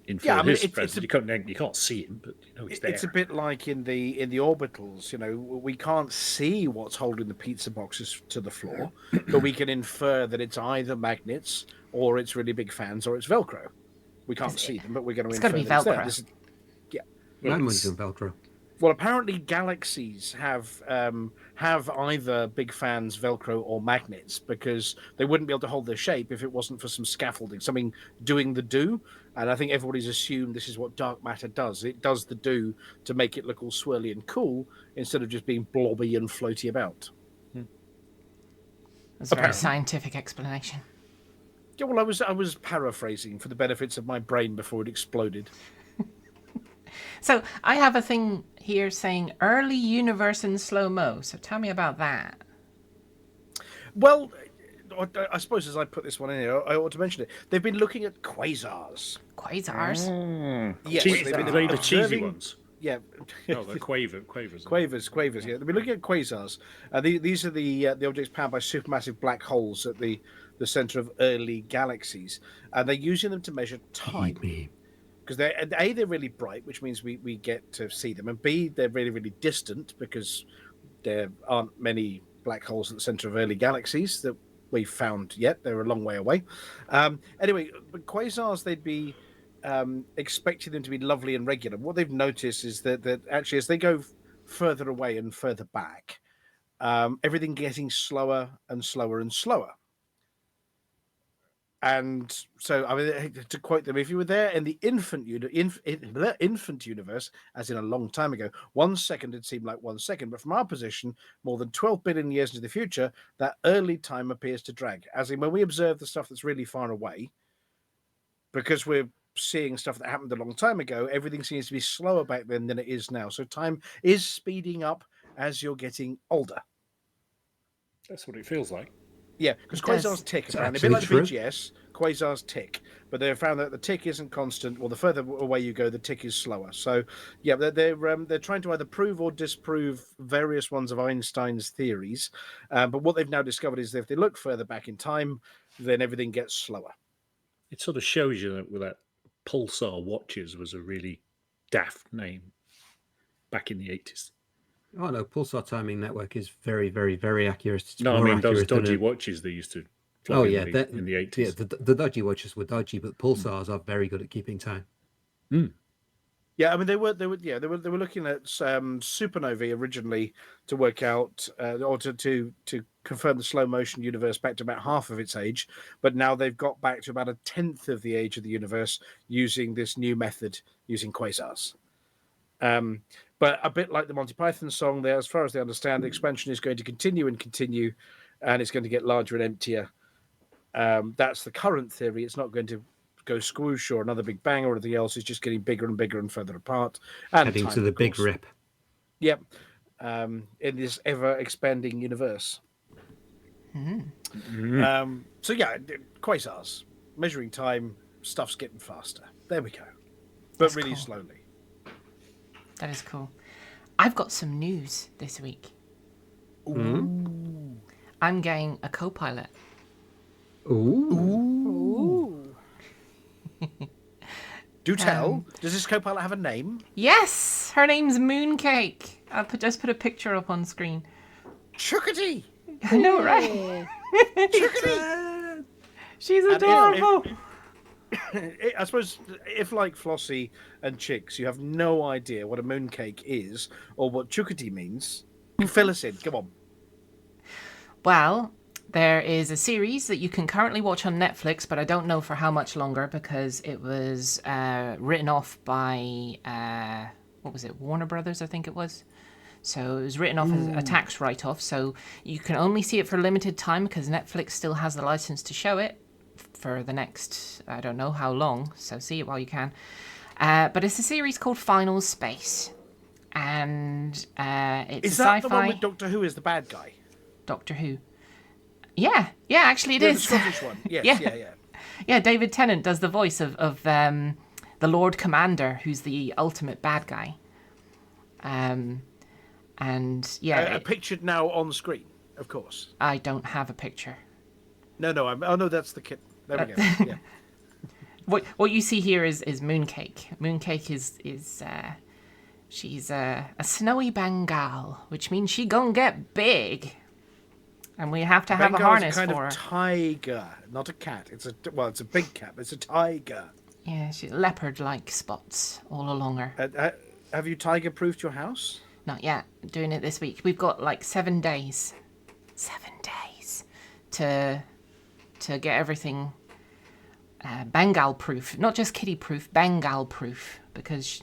infer his presence. You can't see him, but you know he's there. It's a bit like in the orbitals. You know, we can't see what's holding the pizza boxes to the floor, but we can infer that it's either magnets or it's really big fans or it's Velcro. We can't see them, but we're going to infer gotta be that it's there. Velcro. Mine was on Velcro. Well, apparently galaxies have either big fans, Velcro, or magnets, because they wouldn't be able to hold their shape if it wasn't for some scaffolding, something doing the do. And I think everybody's assumed this is what dark matter does. It does the do to make it look all swirly and cool instead of just being blobby and floaty about. That's a very scientific explanation. Yeah, well, I was paraphrasing for the benefits of my brain before it exploded. So I have a thing here saying early universe in slow-mo. So tell me about that. Well, I suppose as I put this one in here, I ought to mention it. They've been looking at quasars. Quasars? Yes, Cheesy, they've been are they the cheesy observing- ones? Yeah. No, they're quavers. Quavers. Yeah, they've been looking at quasars. These are the objects powered by supermassive black holes at the center of early galaxies, and they're using them to measure time. Because they're really bright, which means we get to see them, and B, they're really, really distant because there aren't many black holes at the center of early galaxies that we've found yet. They're a long way away. Anyway, but quasars, they'd be expecting them to be lovely and regular. What they've noticed is that actually as they go further away and further back, everything getting slower and slower and slower. And so, I mean, to quote them, if you were there in the infant universe, as in a long time ago, 1 second would seem like 1 second. But from our position, more than 12 billion years into the future, that early time appears to drag. As in, when we observe the stuff that's really far away, because we're seeing stuff that happened a long time ago, everything seems to be slower back then than it is now. So time is speeding up as you're getting older. That's what it feels like. Yeah, because quasars tick, apparently. A bit like the BGS, quasars tick. But they've found that the tick isn't constant. Well, the further away you go, the tick is slower. So, yeah, they're trying to either prove or disprove various ones of Einstein's theories. But what they've now discovered is that if they look further back in time, then everything gets slower. It sort of shows you that Pulsar Watches was a really daft name back in the 80s. Oh no, Pulsar Timing Network is very, very, very accurate. It's No, I more mean those accurate than dodgy a- watches they used to fly Oh in, yeah, in the 80s. Yeah, the dodgy watches were dodgy, but Pulsars are very good at keeping time. Yeah, I mean they were looking at supernovae originally to work out or to confirm the slow motion universe back to about half of its age, but now they've got back to about a tenth of the age of the universe using this new method using quasars. But a bit like the Monty Python song, there, as far as they understand, the expansion is going to continue, and it's going to get larger and emptier That's the current theory. It's not going to go squoosh or another big bang or anything else. It's just getting bigger and bigger and further apart. And Heading time, to the of big course. rip. Yep. In this ever-expanding universe. So yeah, quasars. Measuring time, stuff's getting faster. There we go. But That's really cool. slowly. That is cool. I've got some news this week. Ooh. I'm getting a co-pilot. Ooh. Ooh. Do tell. Does this co-pilot have a name? Yes, her name's Mooncake. I'll just put a picture up on screen. Chookity! I know, right? Chookity! She's And adorable. I suppose if, like Flossy and Chicks, you have no idea what a mooncake is or what Chookity means, fill us in. Come on. Well, there is a series that you can currently watch on Netflix, but I don't know for how much longer because it was written off by, what was it, Warner Brothers, I think it was. So it was written off as a tax write-off. So you can only see it for a limited time because Netflix still has the license to show it for the next, I don't know how long. So see it while you can. But it's a series called Final Space. And it's Is a that sci-fi. the one with Doctor Who as the bad guy? Doctor Who. Yeah, actually it The is. Scottish one. Yes, Yeah. yeah. Yeah, David Tennant does the voice of the Lord Commander, who's the ultimate bad guy. And yeah, Pictured now on screen, of course. I don't have a picture. No, oh no, that's the kid. There we go. Yeah. What you see here is Mooncake. Mooncake is she's a snowy Bengal, which means she gonna get big, and we have to have a Bengal's harness kind for of her. tiger, not a cat. It's a big cat. It's a tiger. Yeah, she's leopard-like spots all along her. Have you tiger-proofed your house? Not yet. Doing it this week. We've got like 7 days. 7 days to get everything Bengal proof, not just kitty proof, Bengal proof, because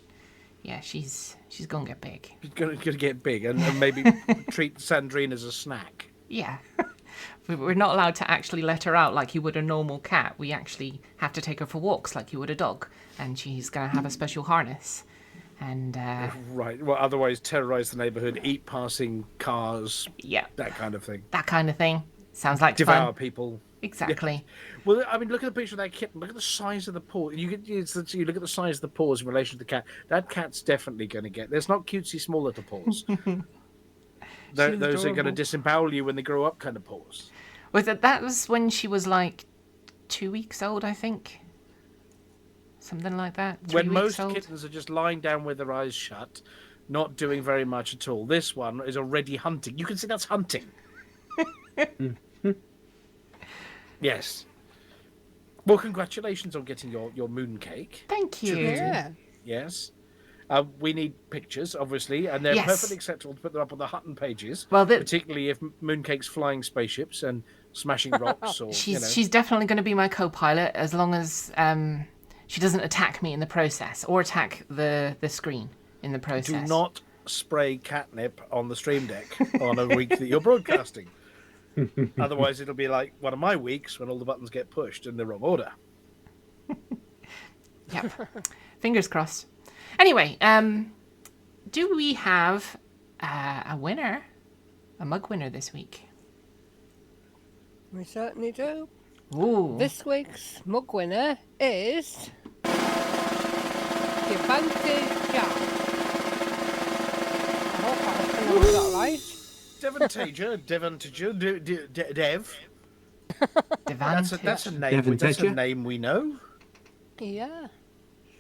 she's gonna get big. She's gonna get big and maybe treat Sandrine as a snack. Yeah. We're not allowed to actually let her out like you would a normal cat. We actually have to take her for walks like you would a dog, and she's gonna have a special harness. And Right. Well, otherwise terrorize the neighborhood, eat passing cars, yeah, that kind of thing. that kind of thing. Sounds like Devour fun. people. Exactly. Well, I mean, look at the picture of that kitten. Look at the size of the paw. You look at the size of the paws in relation to the cat. That cat's definitely going to get. There's not cutesy small little paws. Those are going to adorable. disembowel you when they grow up, kind of paws. That was when she was like 2 weeks old, I think. Something like that. 3 When weeks most old. kittens are just lying down with their eyes shut, not doing very much at all. This one is already hunting. You can see that's hunting. Yes. Well, congratulations on getting your mooncake. Thank you. Yeah. Yes. We need pictures, obviously, and they're Yes. perfectly acceptable to put them up on the Hutton pages. Well, particularly if Mooncake's flying spaceships and smashing rocks, or she's definitely going to be my co-pilot as long as she doesn't attack me in the process or attack the screen in the process. do not spray catnip on the stream deck on a week that you're broadcasting. Otherwise, it'll be like one of my weeks when all the buttons get pushed in the wrong order. Yep. Fingers crossed. Anyway, do we have a winner, a mug winner this week? We certainly do. Ooh. This week's mug winner is the Banter. I hope I pronounced that right. Devantager, Dev. Devantage. That's a name. That's a name we know. Yeah.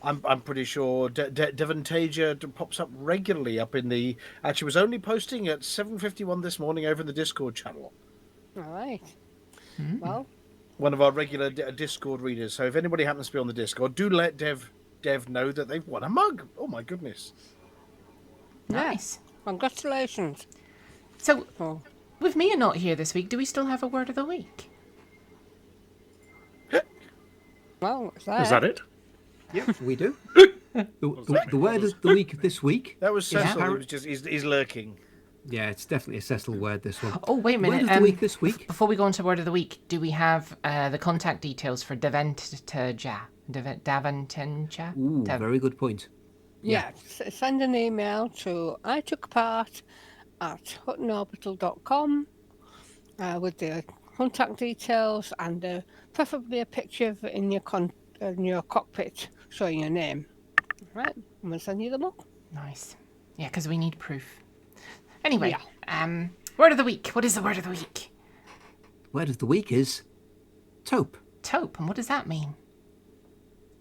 I'm pretty sure Devantager pops up regularly up in the. Actually, was only posting at 7:51 this morning over in the Discord channel. All right. Well, One of our regular Discord readers. So if anybody happens to be on the Discord, do let Dev know that they've won a mug. Oh my goodness! Nice. congratulations. So, Oh. with Mia not here this week, do we still have a word of the week? Well, it's there. Is that it? Yep, we do. The word of the week of this week. That was Yeah. Cecil. He was just he's lurking. Yeah, it's definitely a Cecil word, this one. Oh, wait a minute. Word of the week this week. Before we go on to Word of the Week, do we have the contact details for Daventenja? Ooh, very good point. Yeah, send an email to itookpart@huttonorbital.com with the contact details and preferably a picture of it in your cockpit showing your name. Right, I'm going to send you them up. Nice. Yeah, because we need proof. Anyway, Word of the Week. What is the Word of the Week? Word of the week is taupe. Taupe, and what does that mean?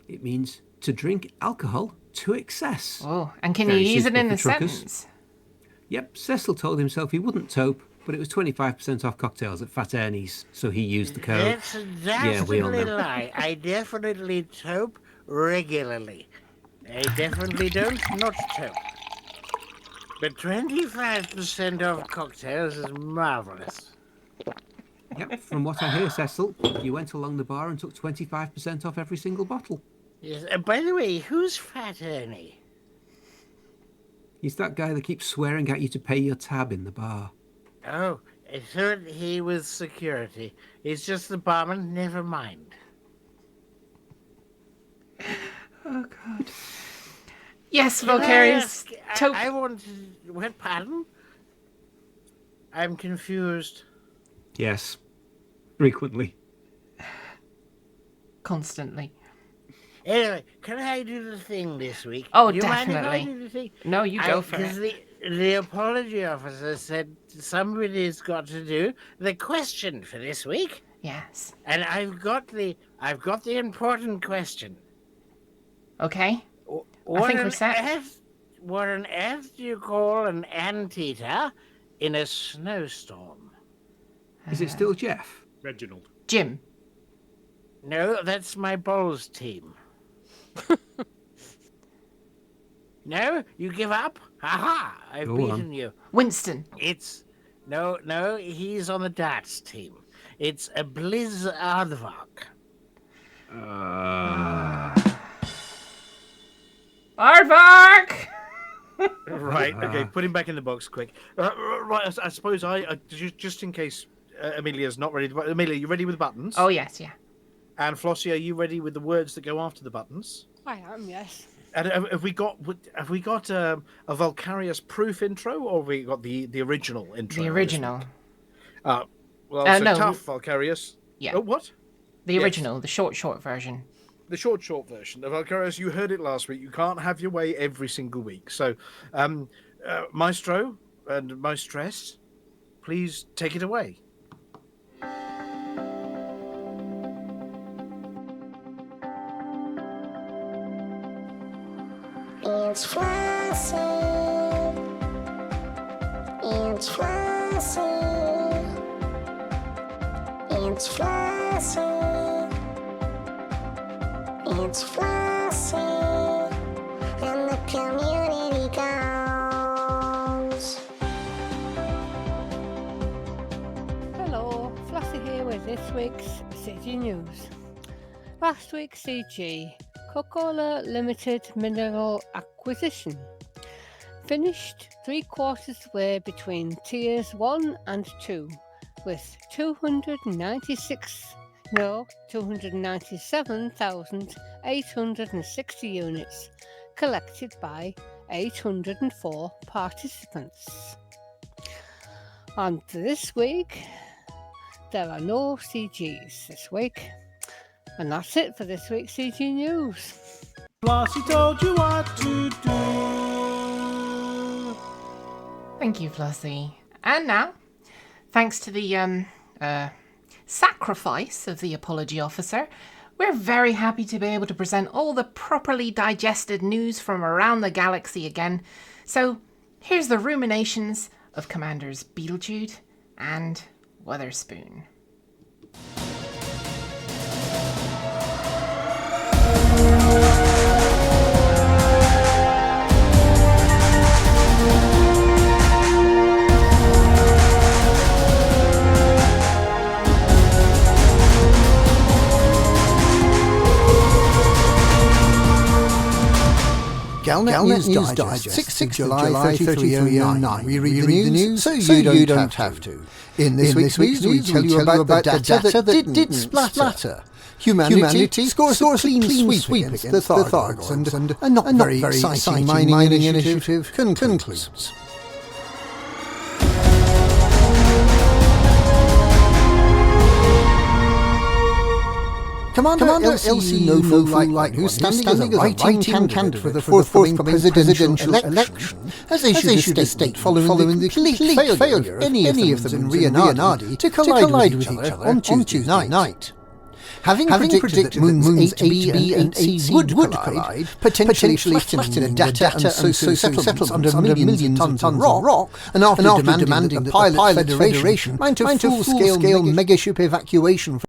It means to drink alcohol to excess. Oh, and can Very you use it suitable in for a truckers. sentence? Yep, Cecil told himself he wouldn't taupe, but it was 25% off cocktails at Fat Ernie's, so he used the code. That's a we all dastardly know. lie. I definitely taupe regularly. I definitely don't not taupe. But 25% off cocktails is marvellous. Yep, from what I hear, Cecil, you went along the bar and took 25% off every single bottle. Yes. By the way, who's Fat Ernie? He's that guy that keeps swearing at you to pay your tab in the bar. Oh, I thought he was security. He's just the barman. Never mind. Oh, God. Yes, Vocarious. Taupe. I want to... What, pardon? I'm confused. Yes, frequently. Constantly. Anyway, can I do the thing this week? Oh, Do you mind if I definitely. do the thing? No, you go for Because it. the apology officer said somebody's got to do the question for this week, Yes. and I've got the important question. Okay. What think we're on set. what on earth do you call an anteater in a snowstorm? Is it still Jeff? Reginald. Jim. No, that's my bowls team. No, you give up? Ha! I've Go beaten on. you. Winston. It's no, he's on the darts team. It's a Blizzardvark. Aardvark! Right. Okay. Put him back in the box, quick. Right. I suppose just in case Amelia's not ready. Amelia, you ready with the buttons? Oh, yes, yeah. And Flossy, are you ready with the words that go after the buttons? I am, yes. And have we got a Valkyrius proof intro, or have we got the original intro? The original. Well, so no, tough Valkyrius. Yeah. Oh, what? The Yes. original, the short version. The short version of Valkyrius. You heard it last week. You can't have your way every single week. So, Maestro and Maestress, please take it away. It's Flossy. It's Flossy. It's Flossy. It's Flossy. And the community goes. Hello, Flossy here with this week's CG News. Last week's CG, Coca-Cola Limited Mineral Acquisition. Finished 3/4 way between tiers 1 and 2, with 297,860 units collected by 804 participants. And this week, there are no CGs this week. And that's it for this week's CG News. Flossy told you what to do. Thank you, Flossy. And now, thanks to the sacrifice of the apology officer, we're very happy to be able to present all the properly digested news from around the galaxy again. So here's the ruminations of Commanders Beetlejude and Witherspoon. Galnet News Digest, 6th of July 3309. We read the news so you don't have to. In this week's news, we tell you about the data that didn't splatter. Humanity scores a clean sweep against the Thargoids, and a not very exciting mining initiative concludes. Commander LC No-Fool who's standing as a writing candidate for the forthcoming presidential election, has issued a statement following the complete failure of any of them in Rianardi to collide with each other on Tuesday night. Having predicted that Moons 8B and 8C would collide, potentially flattening the data and social settlements under millions of tons of rock, and after demanding that the Pilot Federation mount a full-scale megaship evacuation from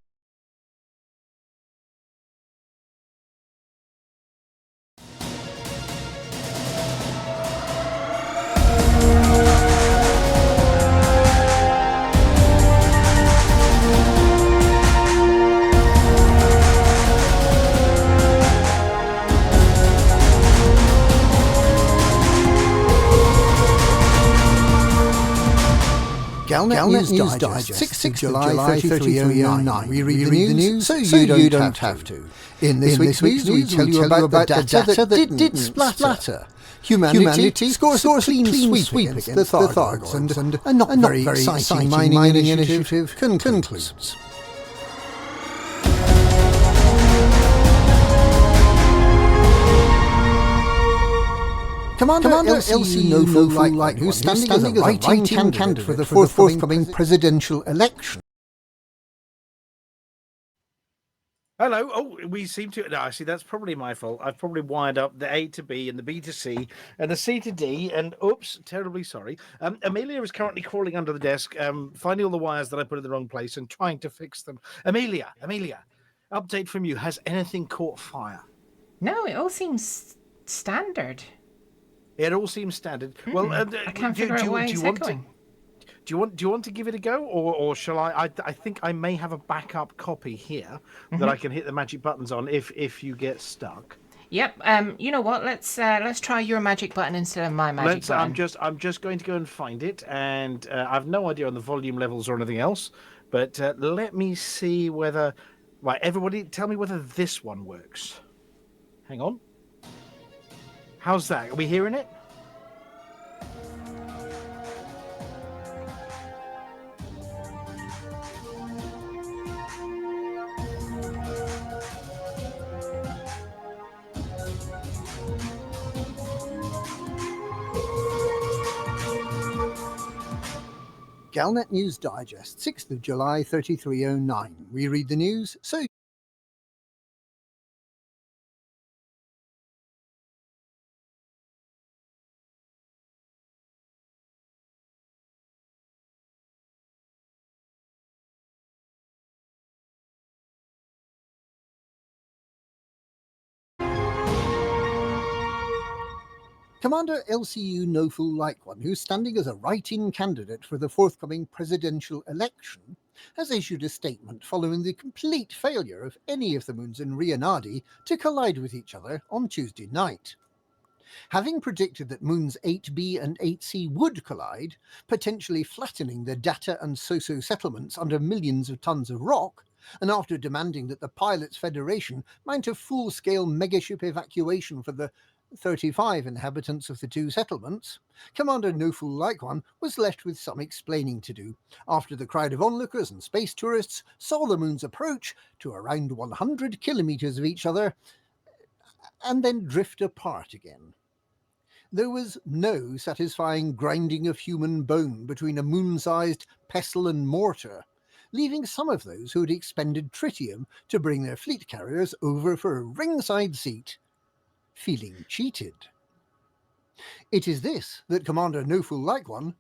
Galnet News Digest, 6th of July 3309. We read the news so you don't have to. In this week's news, we tell you about the data that didn't splatter. Humanity scores a clean sweep against the Thargoids, and a not very exciting mining initiative concludes. Commander LC No-Fool who's standing as a writing candidate for the forthcoming presidential election. Hello. Oh, we seem to. No, see, that's probably my fault. I've probably wired up the A to B and the B to C and the C to D. And oops, terribly sorry. Amelia is currently crawling under the desk, finding all the wires that I put in the wrong place and trying to fix them. Amelia, update from you. Has anything caught fire? No, it all seems standard. It all seems standard. Well, I can't figure out why it's echoing. Do you want to give it a go, or shall I? I think I may have a backup copy here that I can hit the magic buttons on if you get stuck. Yep. You know what? Let's try your magic button instead of my magic button. I'm just going to go and find it, and I've no idea on the volume levels or anything else. But let me see whether. Right, everybody, tell me whether this one works. Hang on. How's that? Are we hearing it? Galnet News Digest, 6th of July 3309. We read the news so Commander LCU No-Fool who's standing as a writing candidate for the forthcoming presidential election, has issued a statement following the complete failure of any of the moons in Rianardi to collide with each other on Tuesday night. Having predicted that moons 8B and 8C would collide, potentially flattening the data and soso settlements under millions of tons of rock, and after demanding that the Pilots Federation mount a full-scale megaship evacuation for the 35 inhabitants of the two settlements, Commander No-Fool was left with some explaining to do after the crowd of onlookers and space tourists saw the moons approach to around 100 kilometers of each other and then drift apart again. There was no satisfying grinding of human bone between a moon-sized pestle and mortar, leaving some of those who had expended tritium to bring their fleet carriers over for a ringside seat feeling cheated. It is this that Commander No-Fool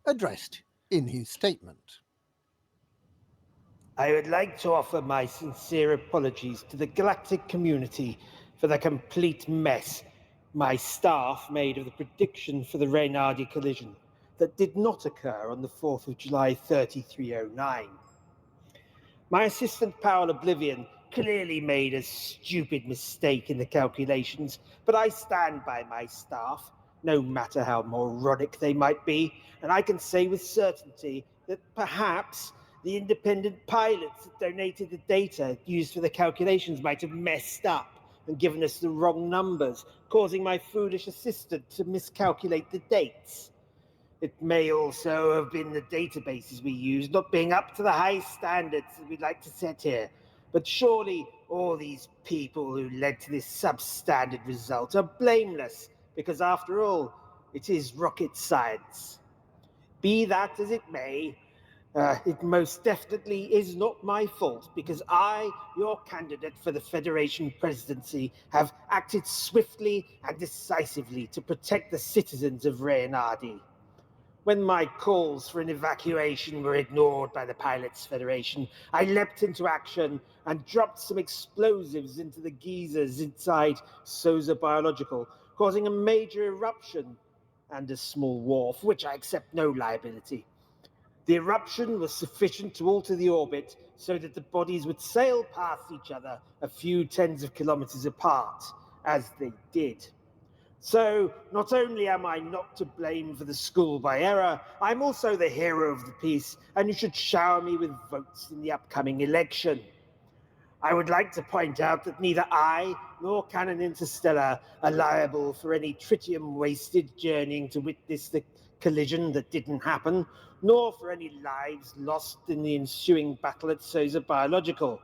addressed in his statement. I would like to offer my sincere apologies to the galactic community for the complete mess my staff made of the prediction for the Rianardi collision that did not occur on the 4th of July 3309. My assistant Powell Oblivion clearly made a stupid mistake in the calculations, but I stand by my staff, no matter how moronic they might be, and I can say with certainty that perhaps the independent pilots that donated the data used for the calculations might have messed up and given us the wrong numbers, causing my foolish assistant to miscalculate the dates. It may also have been the databases we use not being up to the high standards that we'd like to set here. But surely all these people who led to this substandard result are blameless, because after all, it is rocket science. Be that as it may, it most definitely is not my fault, because I, your candidate for the Federation presidency, have acted swiftly and decisively to protect the citizens of Reynardi. When my calls for an evacuation were ignored by the Pilots Federation, I leapt into action and dropped some explosives into the geysers inside Sosa Biological, causing a major eruption and a small war, for which I accept no liability. The eruption was sufficient to alter the orbit so that the bodies would sail past each other a few tens of kilometers apart, as they did. So, not only am I not to blame for the school by error, I'm also the hero of the piece, and you should shower me with votes in the upcoming election. I would like to point out that neither I nor Canon Interstellar are liable for any tritium wasted journeying to witness the collision that didn't happen, nor for any lives lost in the ensuing battle at Sosa Biological.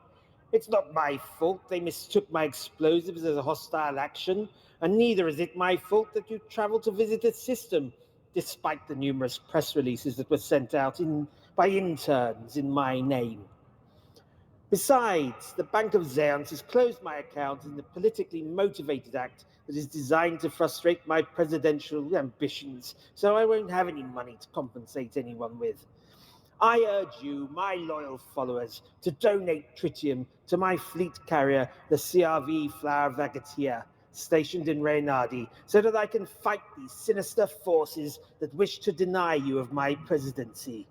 It's not my fault they mistook my explosives as a hostile action, and neither is it my fault that you traveled to visit the system, despite the numerous press releases that were sent out by interns in my name. Besides, the Bank of Zeons has closed my account in the politically motivated act that is designed to frustrate my presidential ambitions, so I won't have any money to compensate anyone with. I urge you, my loyal followers, to donate tritium to my fleet carrier, the CRV Flower Vagatia, stationed in Reynardi, so that I can fight these sinister forces that wish to deny you of my presidency.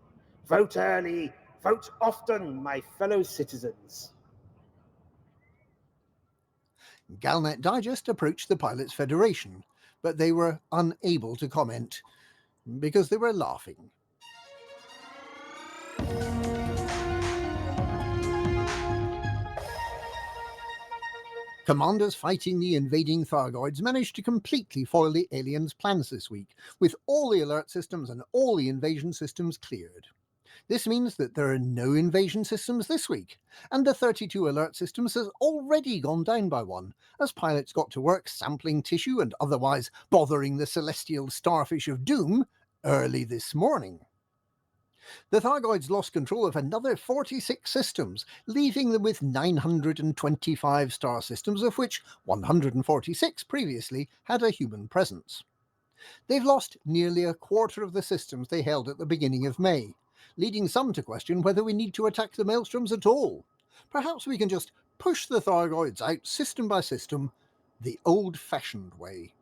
Vote early, vote often, my fellow citizens. Galnet Digest approached the Pilots Federation, but they were unable to comment because they were laughing. Commanders fighting the invading Thargoids managed to completely foil the aliens' plans this week, with all the alert systems and all the invasion systems cleared. This means that there are no invasion systems this week, and the 32 alert systems has already gone down by one, as pilots got to work sampling tissue and otherwise bothering the celestial starfish of doom early this morning. The Thargoids lost control of another 46 systems, leaving them with 925 star systems, of which 146 previously had a human presence. They've lost nearly a quarter of the systems they held at the beginning of May, leading some to question whether we need to attack the Maelstroms at all. Perhaps we can just push the Thargoids out system by system, the old-fashioned way.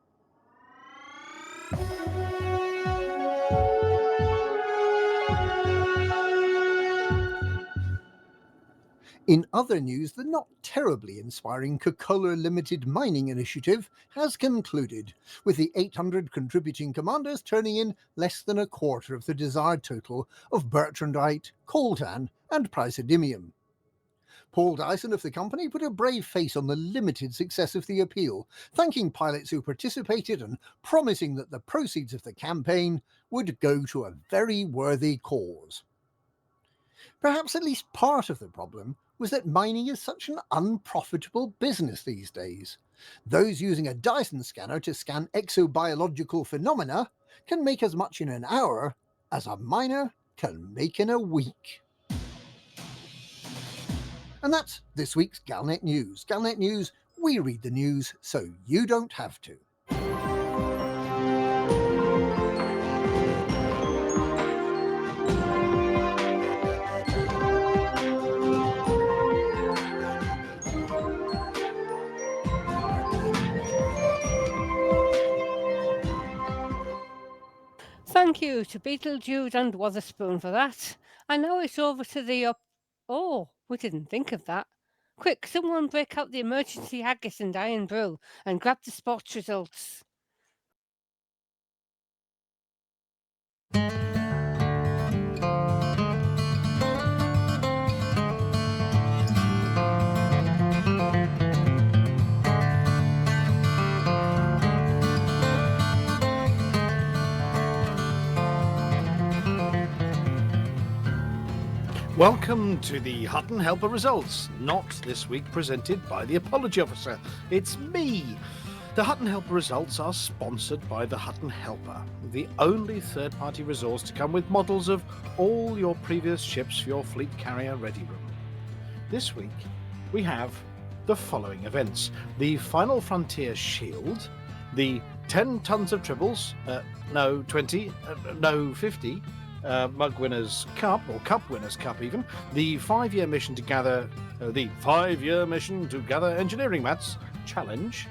In other news, the not terribly inspiring Coca-Cola Limited mining initiative has concluded, with the 800 contributing commanders turning in less than a quarter of the desired total of Bertrandite, coltan and praseodymium. Paul Dyson of the company put a brave face on the limited success of the appeal, thanking pilots who participated and promising that the proceeds of the campaign would go to a very worthy cause. Perhaps at least part of the problem was that mining is such an unprofitable business these days. Those using a Dyson scanner to scan exobiological phenomena can make as much in an hour as a miner can make in a week. And that's this week's Galnet News. Galnet News, we read the news so you don't have to. Thank you to Beetlejuice and Wotherspoon for that. And now it's over to the Oh, we didn't think of that. Quick, someone break out the emergency haggis and iron brew and grab the sports results. Welcome to the Hutton Helper results, not this week presented by the Apology Officer. It's me. The Hutton Helper results are sponsored by the Hutton Helper, the only third-party resource to come with models of all your previous ships for your fleet carrier ready room. This week, we have the following events. The Final Frontier Shield, the 10 tons of tribbles, 50, Mug Winners Cup, or Cup Winners Cup even, the 5-year mission to gather, engineering mats challenge,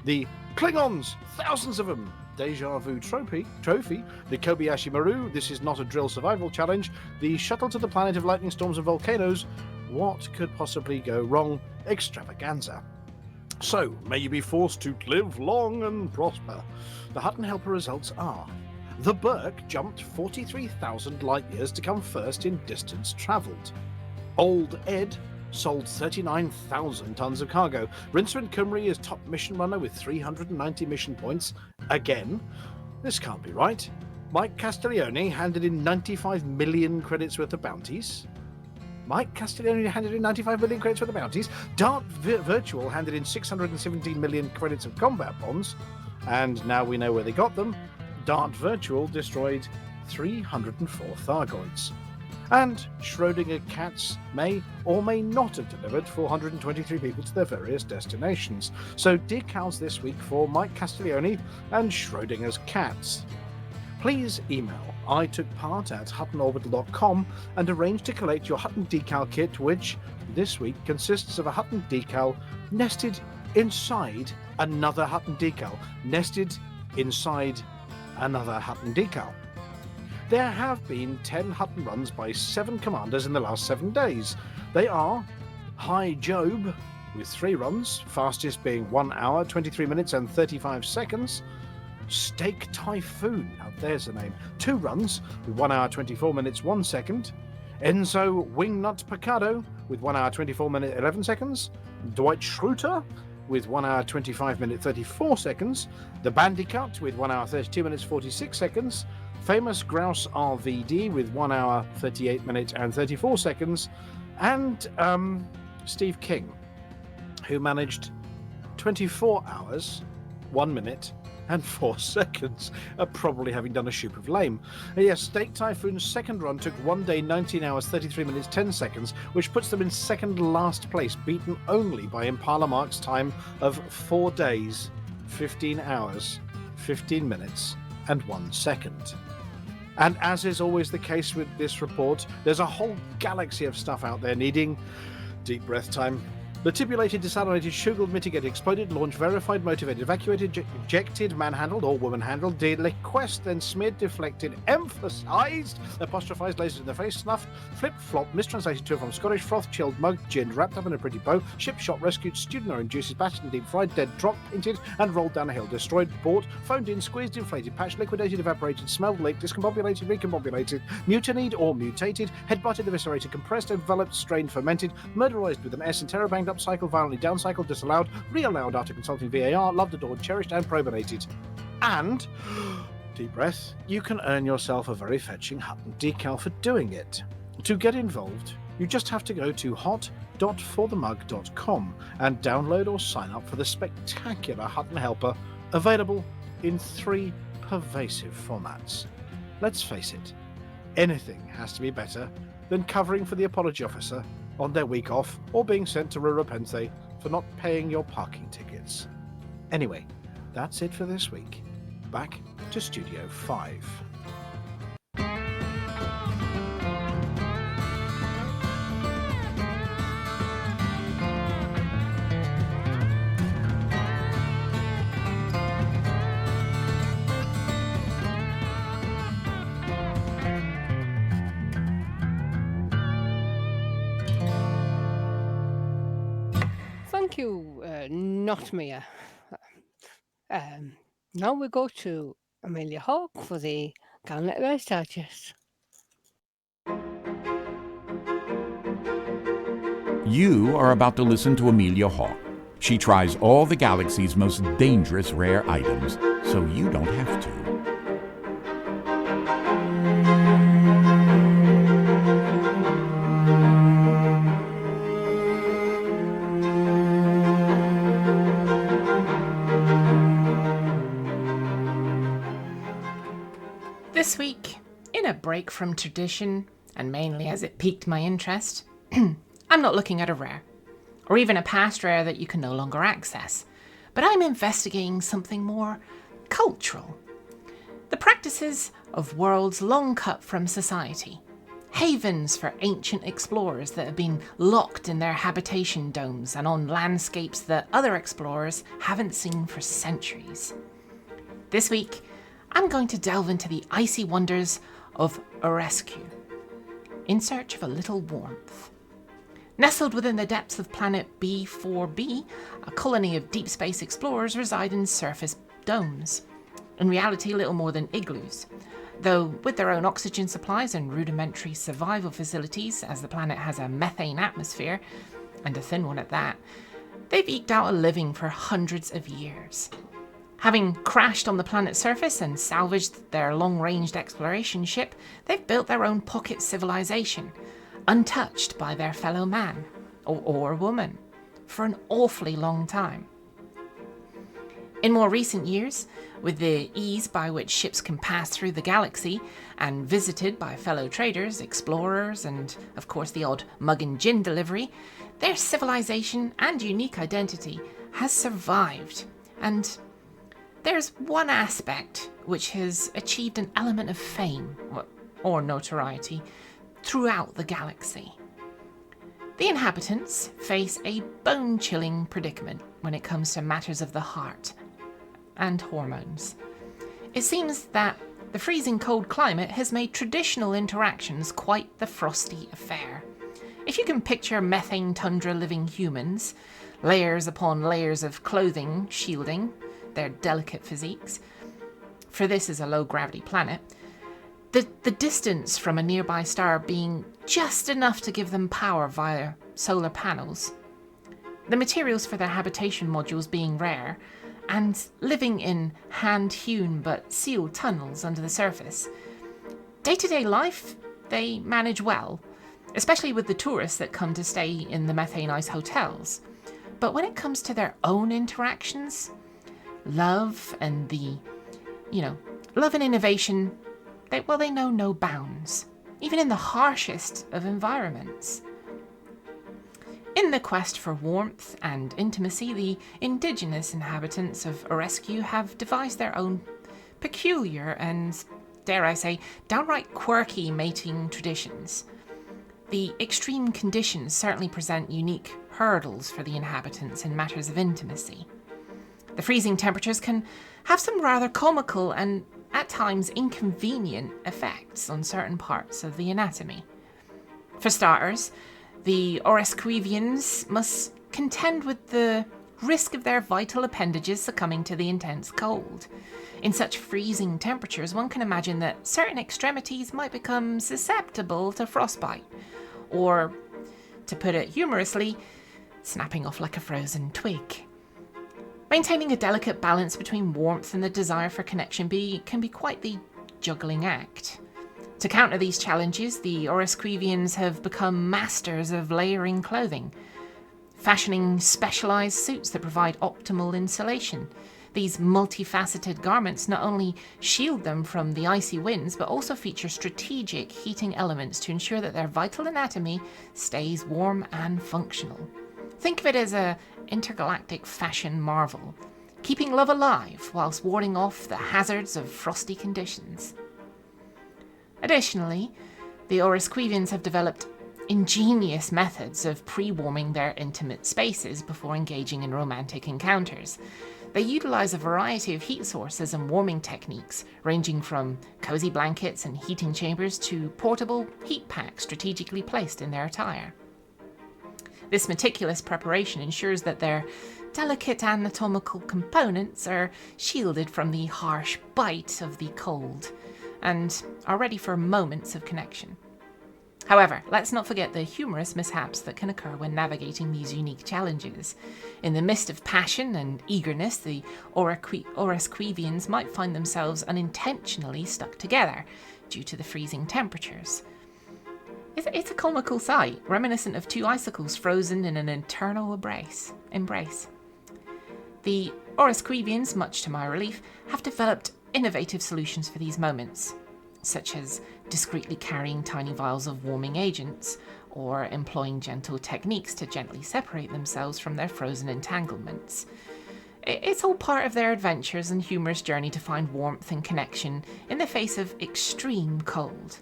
the Klingons, thousands of them, Déjà Vu trophy, the Kobayashi Maru, this is not a drill survival challenge, the shuttle to the planet of lightning storms and volcanoes, what could possibly go wrong, extravaganza. So, may you be forced to live long and prosper. The Hutton Helper results are: the Burke jumped 43,000 light years to come first in distance travelled. Old Ed sold 39,000 tons of cargo. Rinser and Cymru is top mission runner with 390 mission points. Again, this can't be right. Mike Castiglione handed in 95 million credits worth of bounties. Dart Virtual handed in 617 million credits of combat bonds. And now we know where they got them. Dart Virtual destroyed 304 Thargoids. And Schrödinger cats may or may not have delivered 423 people to their various destinations. So decals this week for Mike Castiglione and Schrödinger's cats. Please email itookpart@huttonorbital.com and arrange to collect your Hutton decal kit, which this week consists of a Hutton decal nested inside another Hutton decal. Nested inside another Hutton decal. There have been 10 Hutton runs by 7 commanders in the last 7 days. They are High Job with 3 runs, fastest being 1 hour, 23 minutes and 35 seconds. Steak Typhoon, now there's the name, 2 runs with 1 hour, 24 minutes, 1 second. Enzo Wingnut Picado with 1 hour, 24 minutes, 11 seconds. Dwight Schroeter with 1 hour, 25 minutes, 34 seconds. The Bandicoot with 1 hour, 32 minutes, 46 seconds. Famous Grouse RVD with 1 hour, 38 minutes and 34 seconds. And Steve King, who managed 24 hours, 1 minute and 4 seconds, probably having done a shoop of lame. Yes, Steak Typhoon's second run took 1 day, 19 hours, 33 minutes, 10 seconds, which puts them in second last place, beaten only by Impala Mark's time of 4 days, 15 hours, 15 minutes and 1 second. And as is always the case with this report, there's a whole galaxy of stuff out there needing deep breath time. Tubulated, desalinated, sugared, mitigated, exploded, launched, verified, motivated, evacuated, ejected, manhandled or woman-handled, deliquesced, then smeared, deflected, emphasized, apostrophized, lasered in the face, snuffed, flip-flop, mistranslated to from Scottish, froth, chilled, mugged, ginned, wrapped up in a pretty bow, ship shot, rescued, stewed in orange juices, battered and deep-fried, dead, dropped, painted, and rolled down a hill, destroyed, bought, phoned in, squeezed, inflated, patched, liquidated, evaporated, smelled, leaked, discombobulated, recombobulated, mutinied or mutated, head-butted, eviscerated, compressed, enveloped, strained, fermented, murderized with an S, interrobanged, upcycled, violently downcycled, disallowed, reallowed after consulting VAR, loved, adored, cherished, and probinated. And, deep breath, you can earn yourself a very fetching Hutton decal for doing it. To get involved, you just have to go to hot.forthemug.com and download or sign up for the spectacular Hutton Helper, available in 3 pervasive formats. Let's face it, anything has to be better than covering for the Apology Officer on their week off or being sent to Rurapente for not paying your parking tickets. Anyway, that's it for this week. Back to Studio 5. Thank you, not Mia. Now we go to Amelia Hawke for the Galnet Race Digest. You are about to listen to Amelia Hawke. She tries all the galaxy's most dangerous rare items, so you don't have to. This week, in a break from tradition, and mainly as it piqued my interest, I'm not looking at a rare, or even a past rare that you can no longer access, but I'm investigating something more cultural. The practices of worlds long cut from society, havens for ancient explorers that have been locked in their habitation domes and on landscapes that other explorers haven't seen for centuries. This week, I'm going to delve into the icy wonders of Orescu, in search of a little warmth. Nestled within the depths of planet B4b, a colony of deep space explorers reside in surface domes. In reality, little more than igloos, though with their own oxygen supplies and rudimentary survival facilities, as the planet has a methane atmosphere, and a thin one at that, they've eked out a living for hundreds of years. Having crashed on the planet's surface and salvaged their long-ranged exploration ship, they've built their own pocket civilization, untouched by their fellow man, or woman, for an awfully long time. In more recent years, with the ease by which ships can pass through the galaxy, and visited by fellow traders, explorers, and of course the odd mug and gin delivery, their civilization and unique identity has survived, and there's one aspect which has achieved an element of fame, or notoriety, throughout the galaxy. The inhabitants face a bone-chilling predicament when it comes to matters of the heart and hormones. It seems that the freezing cold climate has made traditional interactions quite the frosty affair. If you can picture methane tundra living humans, layers upon layers of clothing shielding their delicate physiques, for this is a low-gravity planet, the distance from a nearby star being just enough to give them power via solar panels, the materials for their habitation modules being rare, and living in hand-hewn but sealed tunnels under the surface. Day-to-day life, they manage well, especially with the tourists that come to stay in the methane ice hotels. But when it comes to their own interactions, love and love and innovation, they know no bounds, even in the harshest of environments. In the quest for warmth and intimacy, the indigenous inhabitants of Orescu have devised their own peculiar and, dare I say, downright quirky mating traditions. The extreme conditions certainly present unique hurdles for the inhabitants in matters of intimacy. The freezing temperatures can have some rather comical and at times inconvenient effects on certain parts of the anatomy. For starters, the Orescuians must contend with the risk of their vital appendages succumbing to the intense cold. In such freezing temperatures, one can imagine that certain extremities might become susceptible to frostbite, or, to put it humorously, snapping off like a frozen twig. Maintaining a delicate balance between warmth and the desire for connection can be quite the juggling act. To counter these challenges, the Orescuians have become masters of layering clothing, fashioning specialized suits that provide optimal insulation. These multifaceted garments not only shield them from the icy winds, but also feature strategic heating elements to ensure that their vital anatomy stays warm and functional. Think of it as an intergalactic fashion marvel, keeping love alive whilst warding off the hazards of frosty conditions. Additionally, the Orescuians have developed ingenious methods of pre-warming their intimate spaces before engaging in romantic encounters. They utilize a variety of heat sources and warming techniques, ranging from cozy blankets and heating chambers to portable heat packs strategically placed in their attire. This meticulous preparation ensures that their delicate anatomical components are shielded from the harsh bite of the cold and are ready for moments of connection. However, let's not forget the humorous mishaps that can occur when navigating these unique challenges. In the midst of passion and eagerness, the Orosquevians might find themselves unintentionally stuck together due to the freezing temperatures. It's a comical sight, reminiscent of two icicles frozen in an eternal embrace. The Orosquevians, much to my relief, have developed innovative solutions for these moments, such as discreetly carrying tiny vials of warming agents, or employing gentle techniques to gently separate themselves from their frozen entanglements. It's all part of their adventures and humorous journey to find warmth and connection in the face of extreme cold.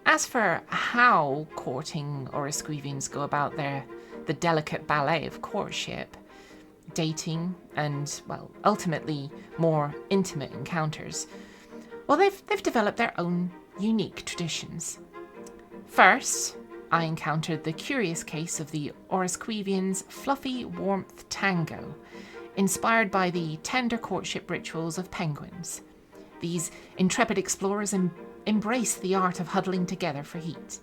As for how courting Orosquevians go about the delicate ballet of courtship, dating, and, well, ultimately more intimate encounters, well, they've developed their own unique traditions. First, I encountered the curious case of the Orosquevians' fluffy warmth tango, inspired by the tender courtship rituals of penguins. These intrepid explorers embrace the art of huddling together for heat.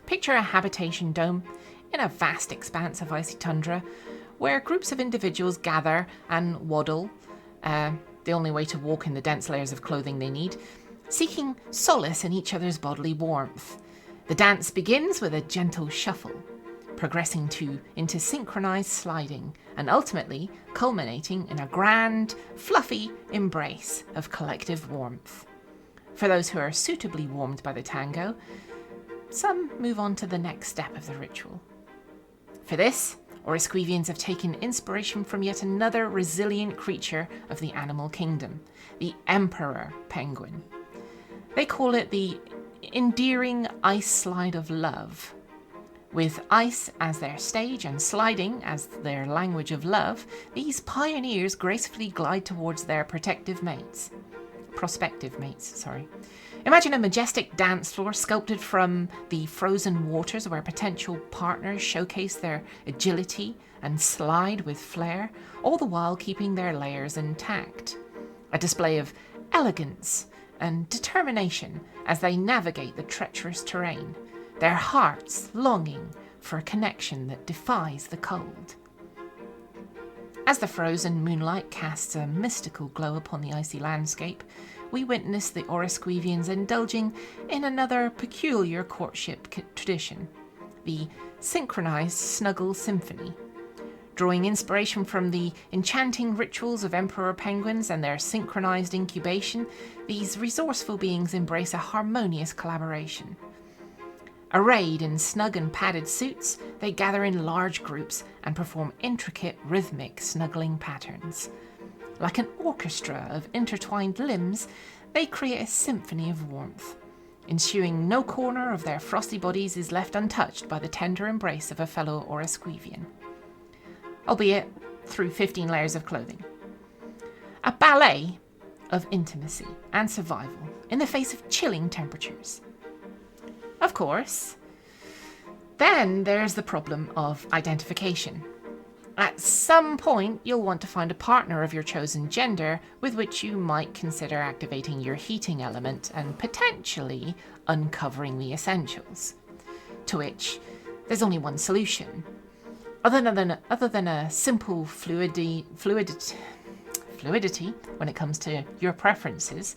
Picture a habitation dome in a vast expanse of icy tundra, where groups of individuals gather and waddle, the only way to walk in the dense layers of clothing they need, seeking solace in each other's bodily warmth. The dance begins with a gentle shuffle, progressing into synchronized sliding, and ultimately culminating in a grand, fluffy embrace of collective warmth. For those who are suitably warmed by the tango, some move on to the next step of the ritual. For this, Orosquevians have taken inspiration from yet another resilient creature of the animal kingdom, the emperor penguin. They call it the endearing ice slide of love. With ice as their stage and sliding as their language of love, these pioneers gracefully glide towards their prospective mates. Imagine a majestic dance floor sculpted from the frozen waters where potential partners showcase their agility and slide with flair, all the while keeping their layers intact. A display of elegance and determination as they navigate the treacherous terrain, their hearts longing for a connection that defies the cold. As the frozen moonlight casts a mystical glow upon the icy landscape, we witness the Orosquevians indulging in another peculiar courtship tradition, the synchronized snuggle symphony. Drawing inspiration from the enchanting rituals of emperor penguins and their synchronized incubation, these resourceful beings embrace a harmonious collaboration. Arrayed in snug and padded suits, they gather in large groups and perform intricate rhythmic snuggling patterns. Like an orchestra of intertwined limbs, they create a symphony of warmth, ensuring no corner of their frosty bodies is left untouched by the tender embrace of a fellow Orosquevian, albeit through 15 layers of clothing. A ballet of intimacy and survival in the face of chilling temperatures. Of course, then there's the problem of identification. At some point, you'll want to find a partner of your chosen gender with which you might consider activating your heating element and potentially uncovering the essentials. To which, there's only one solution. Other than a simple fluidity when it comes to your preferences,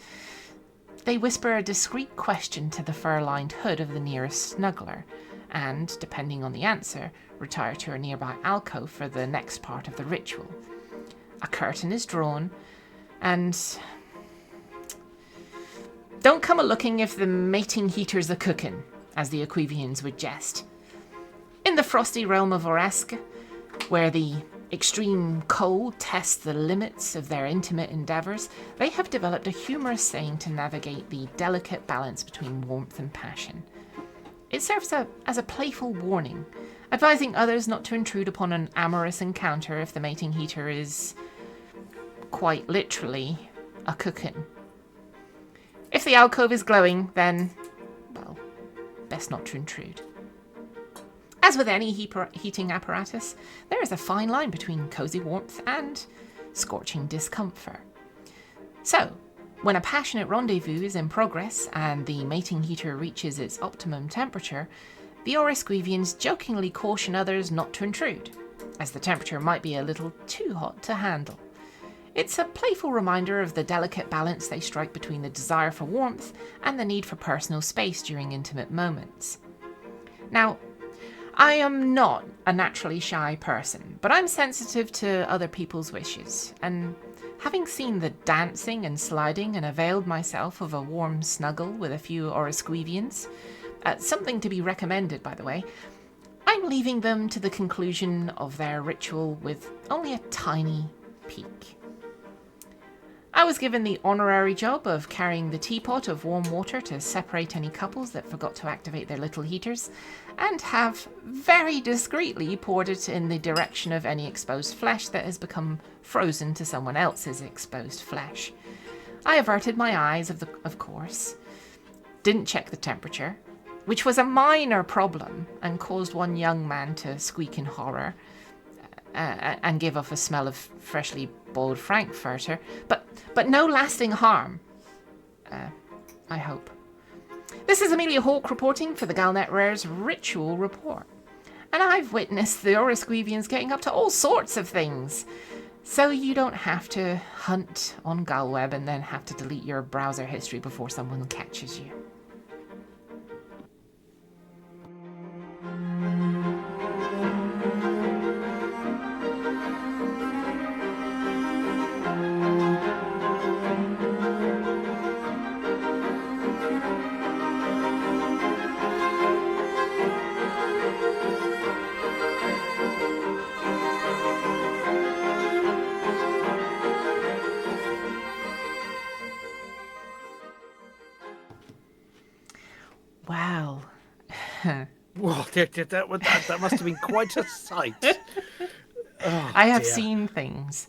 they whisper a discreet question to the fur-lined hood of the nearest snuggler, and, depending on the answer, retire to a nearby alcove for the next part of the ritual. A curtain is drawn, and don't come a-looking if the mating heaters are cooking, as the Aquevians would jest. In the frosty realm of Oresk, where the extreme cold tests the limits of their intimate endeavours, they have developed a humorous saying to navigate the delicate balance between warmth and passion. It serves as a playful warning, advising others not to intrude upon an amorous encounter if the mating heater is, quite literally, a cooking. If the alcove is glowing, then, well, best not to intrude. As with any heating apparatus, there is a fine line between cosy warmth and scorching discomfort. So, when a passionate rendezvous is in progress and the mating heater reaches its optimum temperature, the Orosquivians jokingly caution others not to intrude, as the temperature might be a little too hot to handle. It's a playful reminder of the delicate balance they strike between the desire for warmth and the need for personal space during intimate moments. Now, I am not a naturally shy person, but I'm sensitive to other people's wishes, and having seen the dancing and sliding and availed myself of a warm snuggle with a few Orosquivians, something to be recommended, by the way, I'm leaving them to the conclusion of their ritual with only a tiny peek. I was given the honorary job of carrying the teapot of warm water to separate any couples that forgot to activate their little heaters, and have very discreetly poured it in the direction of any exposed flesh that has become frozen to someone else's exposed flesh. I averted my eyes, of course, didn't check the temperature, which was a minor problem and caused one young man to squeak in horror and give off a smell of freshly boiled frankfurter, but no lasting harm. I hope. This is Amelia Hawke reporting for the Galnet Rare's Ritual Report, and I've witnessed the Orosquivians getting up to all sorts of things, so you don't have to hunt on Galweb and then have to delete your browser history before someone catches you. Wow. Well, that must have been quite a sight. Oh, I have dear. seen things.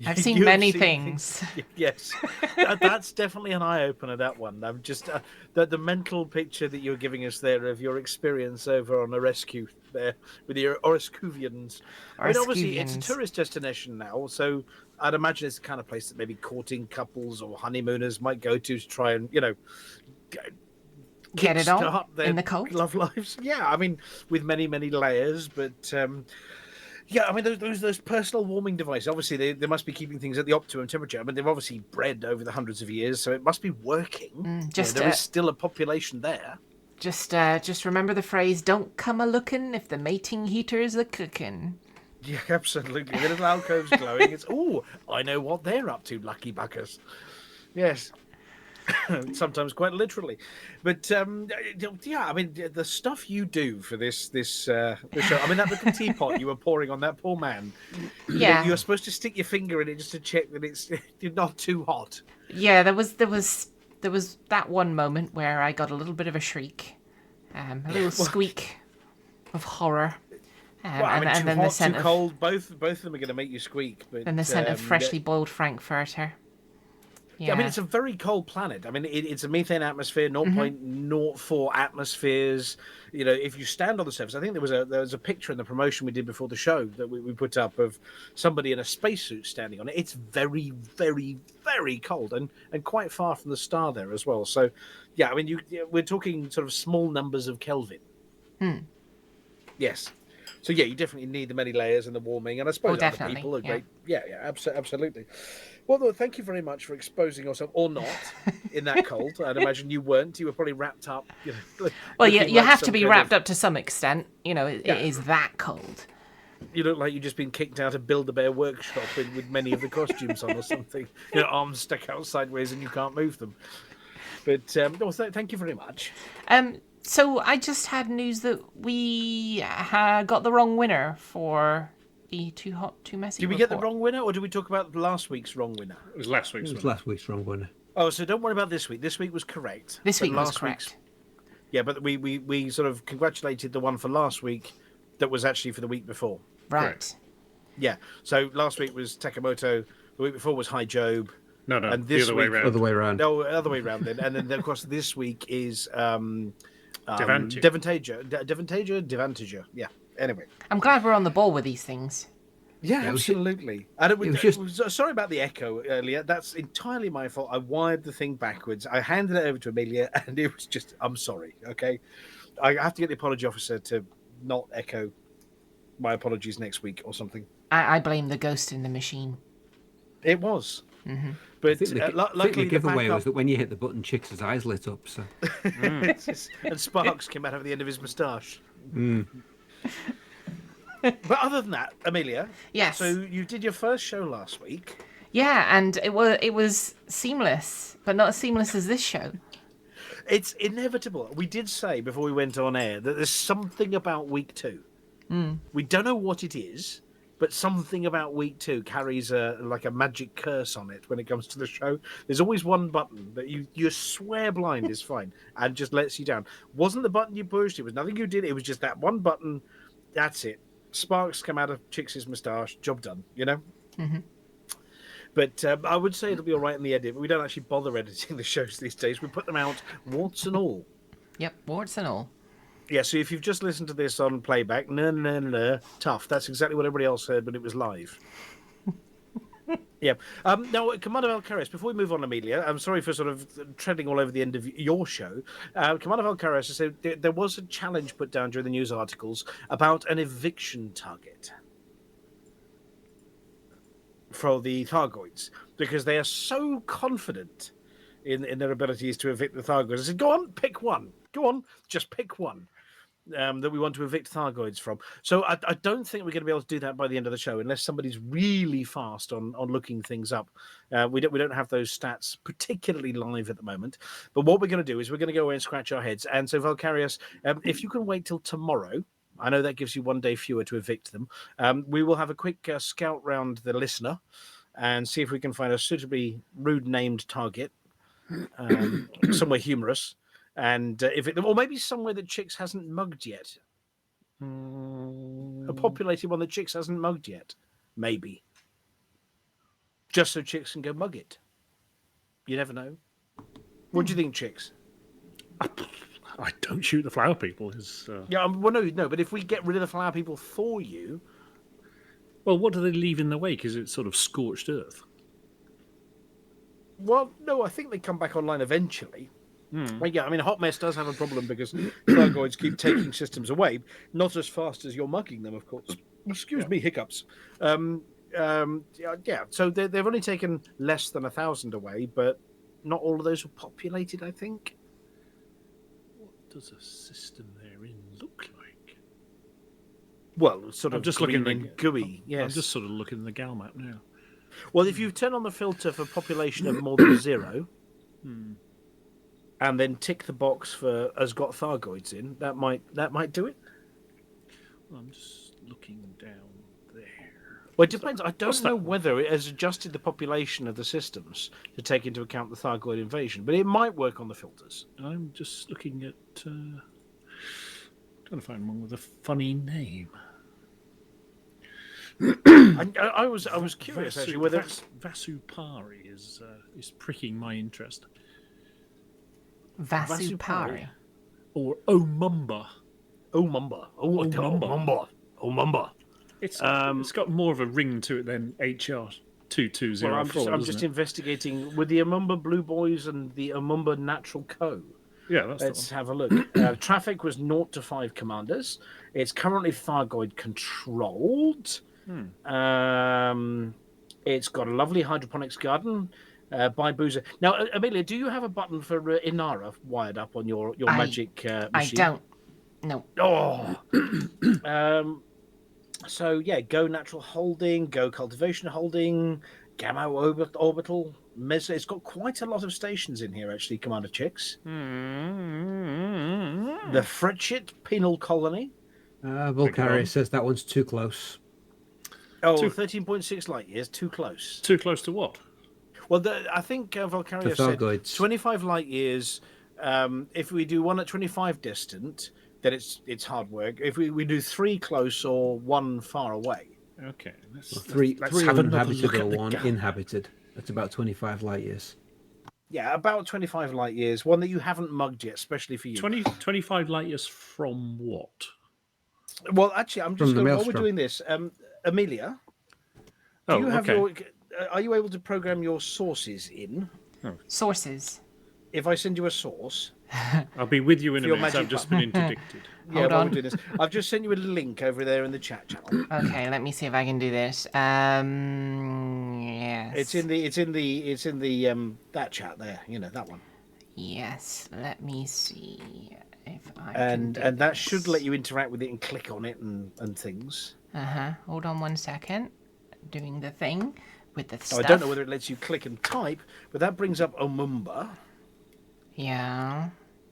I've You've seen many seen things. Yes, that's definitely an eye opener. That one. I'm just the mental picture that you're giving us there of your experience over on a rescue there with your Orosquivians. I mean, obviously it's a tourist destination now, so I'd imagine it's the kind of place that maybe courting couples or honeymooners might go to try and Get it on kickstart their in the cold love lives. Yeah, I mean, with many layers, but. Yeah, I mean, those personal warming devices, obviously, they must be keeping things at the optimum temperature. I mean, they've obviously bred over the hundreds of years, so it must be working. There is still a population there. Just remember the phrase, don't come a-looking if the mating heater's a-cooking. Yeah, absolutely. The little alcove's glowing. It's, I know what they're up to, lucky buggers. Yes. Sometimes quite literally, but yeah, I mean the stuff you do for this show. I mean that little teapot you were pouring on that poor man. Yeah, you're supposed to stick your finger in it just to check that it's not too hot. Yeah, there was that one moment where I got a little bit of a shriek, a little squeak of horror. And then hot, the scent too cold. Both of them are going to make you squeak. But and the scent of freshly boiled frankfurter. Yeah, I mean, it's a very cold planet. I mean, it's a methane atmosphere, 0.04 atmospheres. You know, if you stand on the surface, I think there was a picture in the promotion we did before the show that we put up of somebody in a spacesuit standing on it. It's very, very, very cold and quite far from the star there as well. So, yeah, I mean, we're talking sort of small numbers of Kelvin. Yes. So, yeah, you definitely need the many layers and the warming. And I suppose other people are great. Yeah, absolutely. Well, thank you very much for exposing yourself, or not, in that cold. I'd imagine you weren't. You were probably wrapped up. Well, you have to be wrapped up to some extent. You know, it is that cold. You look like you've just been kicked out of Build-A-Bear workshop with many of the costumes on or something. Your arms stuck out sideways and you can't move them. But thank you very much. So I just had news that we got the wrong winner for the Too Hot, Too Messy Did we report. get the wrong winner, or did we talk about last week's wrong winner? It was last week's wrong winner. Oh, so don't worry about this week. This week was correct. This week was correct. Yeah, but we sort of congratulated the one for last week that was actually for the week before. Right. Correct. Yeah. So last week was Takamoto. The week before was High Job. No. And this Other way around. No, other way around then. And then, of course, this week is Devantager. Yeah. Anyway. I'm glad we're on the ball with these things. Yeah, it was absolutely. And it was just- sorry about the echo earlier. That's entirely my fault. I wired the thing backwards. I handed it over to Amelia, and it was just. I'm sorry. Okay, I have to get the apology officer to not echo my apologies next week or something. I blame the ghost in the machine. It was. Mm-hmm. But I think luckily, the giveaway backup... was that when you hit the button, Chicks' eyes lit up. So. and sparks came out of the end of his moustache. Mm. But other than that, Amelia. Yes. So you did your first show last week. Yeah, and it was seamless, but not as seamless as this show. It's inevitable. We did say before we went on air that there's something about week 2. We don't know what it is, but something about week 2 carries a magic curse on it when it comes to the show. There's always one button that you swear blind is fine and just lets you down. Wasn't the button you pushed? It was nothing you did. It was just that one button. That's it. Sparks come out of Chicks' moustache. Job done. You know. Mm-hmm. But I would say it'll be all right in the edit. But we don't actually bother editing the shows these days. We put them out warts and all. Yep, warts and all. Yeah, so if you've just listened to this on playback, tough. That's exactly what everybody else heard, but it was live. Yeah. Now, Commander Valkyries, before we move on, Amelia, I'm sorry for sort of treading all over the end of your show. Commander Valkyries said there was a challenge put down during the news articles about an eviction target for the Thargoids, because they are so confident in their abilities to evict the Thargoids. I said, go on, pick one. Go on, just pick one. That we want to evict Thargoids from. So I don't think we're going to be able to do that by the end of the show unless somebody's really fast on looking things up. We don't have those stats particularly live at the moment. But what we're going to do is we're going to go away and scratch our heads. And so Valkyries, if you can wait till tomorrow, I know that gives you one day fewer to evict them. We will have a quick scout round the listener and see if we can find a suitably rude named target, somewhere humorous. And or maybe somewhere that Chicks hasn't mugged yet. A populated one that Chicks hasn't mugged yet. Maybe. Just so Chicks can go mug it. You never know. What do you think, Chicks? I don't shoot the flower people. Yeah, well, no, but if we get rid of the flower people for you... Well, what do they leave in the wake? Is it sort of scorched earth? Well, no, I think they come back online eventually. Well, yeah, I mean, Hot Mess does have a problem because Thargoids keep taking systems away, not as fast as you're mugging them, of course. Excuse me, hiccups. Yeah, so they've only taken less than 1,000 away, but not all of those were populated, I think. What does a system they're in look like? Well, sort of I'm just green looking and gooey, yes. I'm just sort of looking at the Gal map now. Well, if you turn on the filter for population of more than 0... and then tick the box for has got Thargoids in, that might do it. Well, I'm just looking down there. Well, it depends. I don't know whether it has adjusted the population of the systems to take into account the Thargoid invasion, but it might work on the filters. I'm just looking at trying to find one with a funny name. I was curious actually whether Vasupari is pricking my interest. Vasupari. Or Omumba. Omumba. It's got more of a ring to it than HR 2204. Well, I'm just investigating with the Omumba Blue Boys and the Omumba Natural Co. Yeah, that's Let's have a look. Traffic was 0 to 5 commanders. It's currently Thargoid controlled. It's got a lovely hydroponics garden. By Boozer. Now, Amelia, do you have a button for Inara wired up on your magic machine? I don't. No. Oh. So, yeah, go natural holding, go cultivation holding, gamma orbital, meso. It's got quite a lot of stations in here, actually, Commander Chicks. The Fritchit Penal Colony. Volcari says that one's too close. Oh, 13.6 light years, too close. Too close to what? Well, I think Volcaria said 25 light years. If we do one at 25 distant, then it's hard work. If we do 3 close or 1 far away. Okay. Three uninhabited or 1 inhabited. That's about 25 light years. Yeah, about 25 light years. One that you haven't mugged yet, especially for you. 25 light years from what? Well, actually, I'm just From the going while we're maelstrom. doing this. Amelia, do you have your? Are you able to program your sources in? Sources. If I send you a source, I'll be with you in for a your minute. I've magic just been interdicted. yeah, Hold while on. we're doing this, I've just sent you a link over there in the chat channel. Okay, let me see if I can do this. Yes. It's in the that chat there. You know that one. Yes. Let me see if I And can do that this. should let you interact with it and click on it and things. Hold on 1 second. Doing the thing with the stuff. I don't know whether it lets you click and type, but that brings up Omumba. Yeah.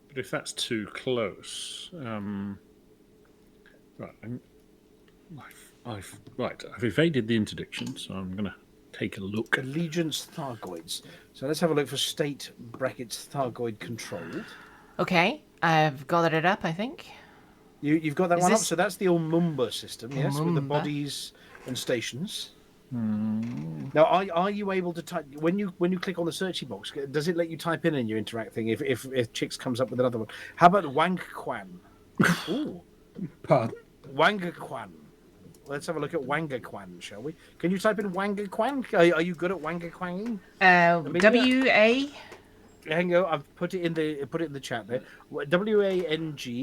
But if that's too close, right, I've evaded the interdiction, so I'm going to take a look. Allegiance Thargoids. So let's have a look for state brackets Thargoid controlled. Okay, I've gathered it up, I think. You've got that Is one up. this- So that's the Omumba system, yes, with the Omumba. bodies and stations. Now, are you able to type when you click on the searching box? Does it let you type in your interact thing if Chicks comes up with another one? How about Wang Quan? Ooh, Pardon? Wanga Quan. Let's have a look at Wanga Quan, shall we? Can you type in Wanga Quan? Are you good at Wanga Quanging? W-A? Hang on, I've put it in the chat there. WANGAKWAN.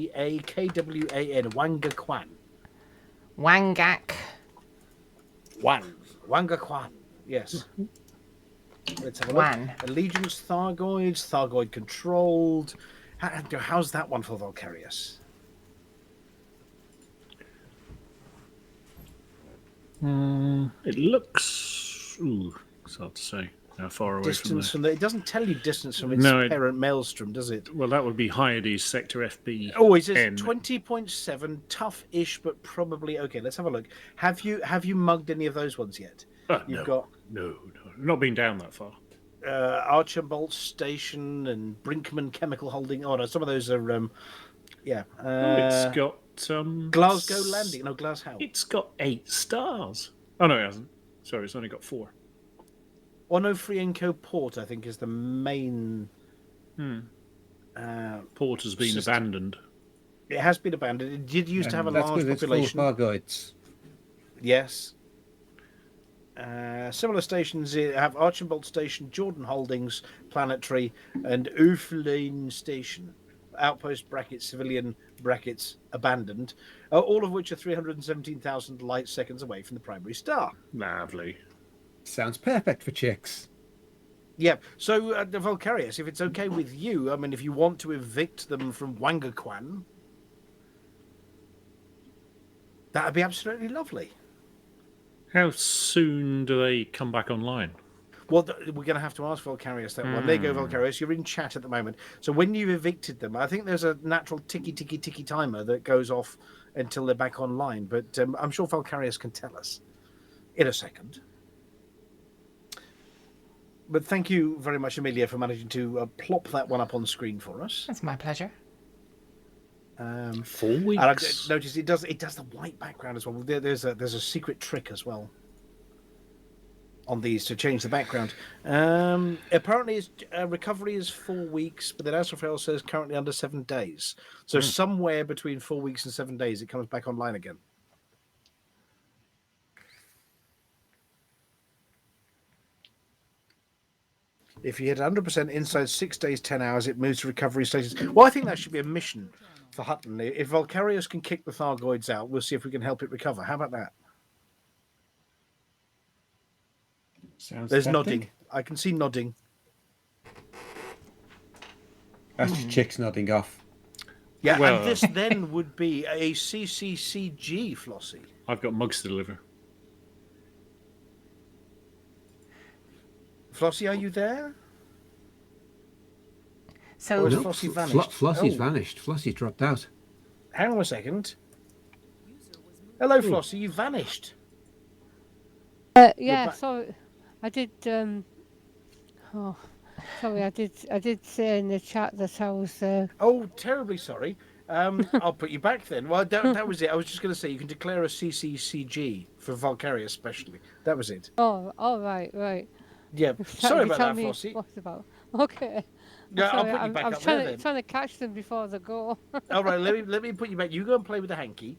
Wanga Quan. Wangak. Wanga Quan. Yes. Let's have a Wan. look. Allegiance Thargoids, Thargoid controlled. How's that one for Valkyrius? It looks. Ooh, it's hard to say how far away Distance from from it doesn't tell you distance from its No, parent maelstrom, does it? Well, that would be Hyades Sector FB. Oh, it says N. 20.7, tough-ish, but probably okay. Let's have a look. Have you mugged any of those ones yet? You've got no, not been down that far. Archambault Station and Brinkman Chemical Holding. Oh no, some of those are yeah. It's got Glasgow Landing. No, Glasgow. It's got 8 stars. Oh no, it hasn't. Sorry, it's only got 4. Onofrienko Port, I think, is the main. Port has been abandoned. It has been abandoned. It did used to have a large population. Thargoids. Yes. Similar stations have Archambault Station, Jordan Holdings, Planetary, and Ooflin Station. Outpost brackets, civilian brackets, abandoned. All of which are 317,000 light seconds away from the primary star. Lovely. Sounds perfect for Chicks. Yeah. So, Valkyrius, if it's okay with you, I mean, if you want to evict them from Wangakwan, that would be absolutely lovely. How soon do they come back online? Well, we're going to have to ask Valkyrius that one. There you go, Valkyrius. You're in chat at the moment. So when you've evicted them, I think there's a natural ticky timer that goes off until they're back online. But I'm sure Valkyrius can tell us in a second. But thank you very much, Amelia, for managing to plop that one up on screen for us. That's my pleasure. 4 weeks. And I noticed it does the white background as well. There's a secret trick as well on these to change the background. Apparently, recovery is 4 weeks, but then Astrofail says currently under 7 days. So somewhere between 4 weeks and 7 days, it comes back online again. If you hit 100% inside 6 days, 10 hours, it moves to recovery status. Well, I think that should be a mission for Hutton. If Valkyrius can kick the Thargoids out, we'll see if we can help it recover. How about that? Sounds There's tempting. nodding. I can see nodding. That's Chicks nodding off. Yeah, Well, and this then would be a CCCG, Flossy. I've got mugs to deliver. Flossie, are you there? So Or is Nope. Flossie vanished? Flossie's Oh, vanished. Flossie's dropped out. hang on a second. Hello, Flossie, you vanished. Yeah, back. sorry. I did. Oh, sorry. I did say in the chat that I was. Oh, terribly sorry. I'll put you back then. Well, that was it. I was just going to say you can declare a CCCG for Valkyria especially. That was it. Oh, all right, right. Yeah, sorry You about tell that, me Flossy. what's about. Okay. Yeah, I'll Sorry, put you back I'm up trying there to, then. trying to catch them before they go. All right, let me put you back. You go and play with the hanky.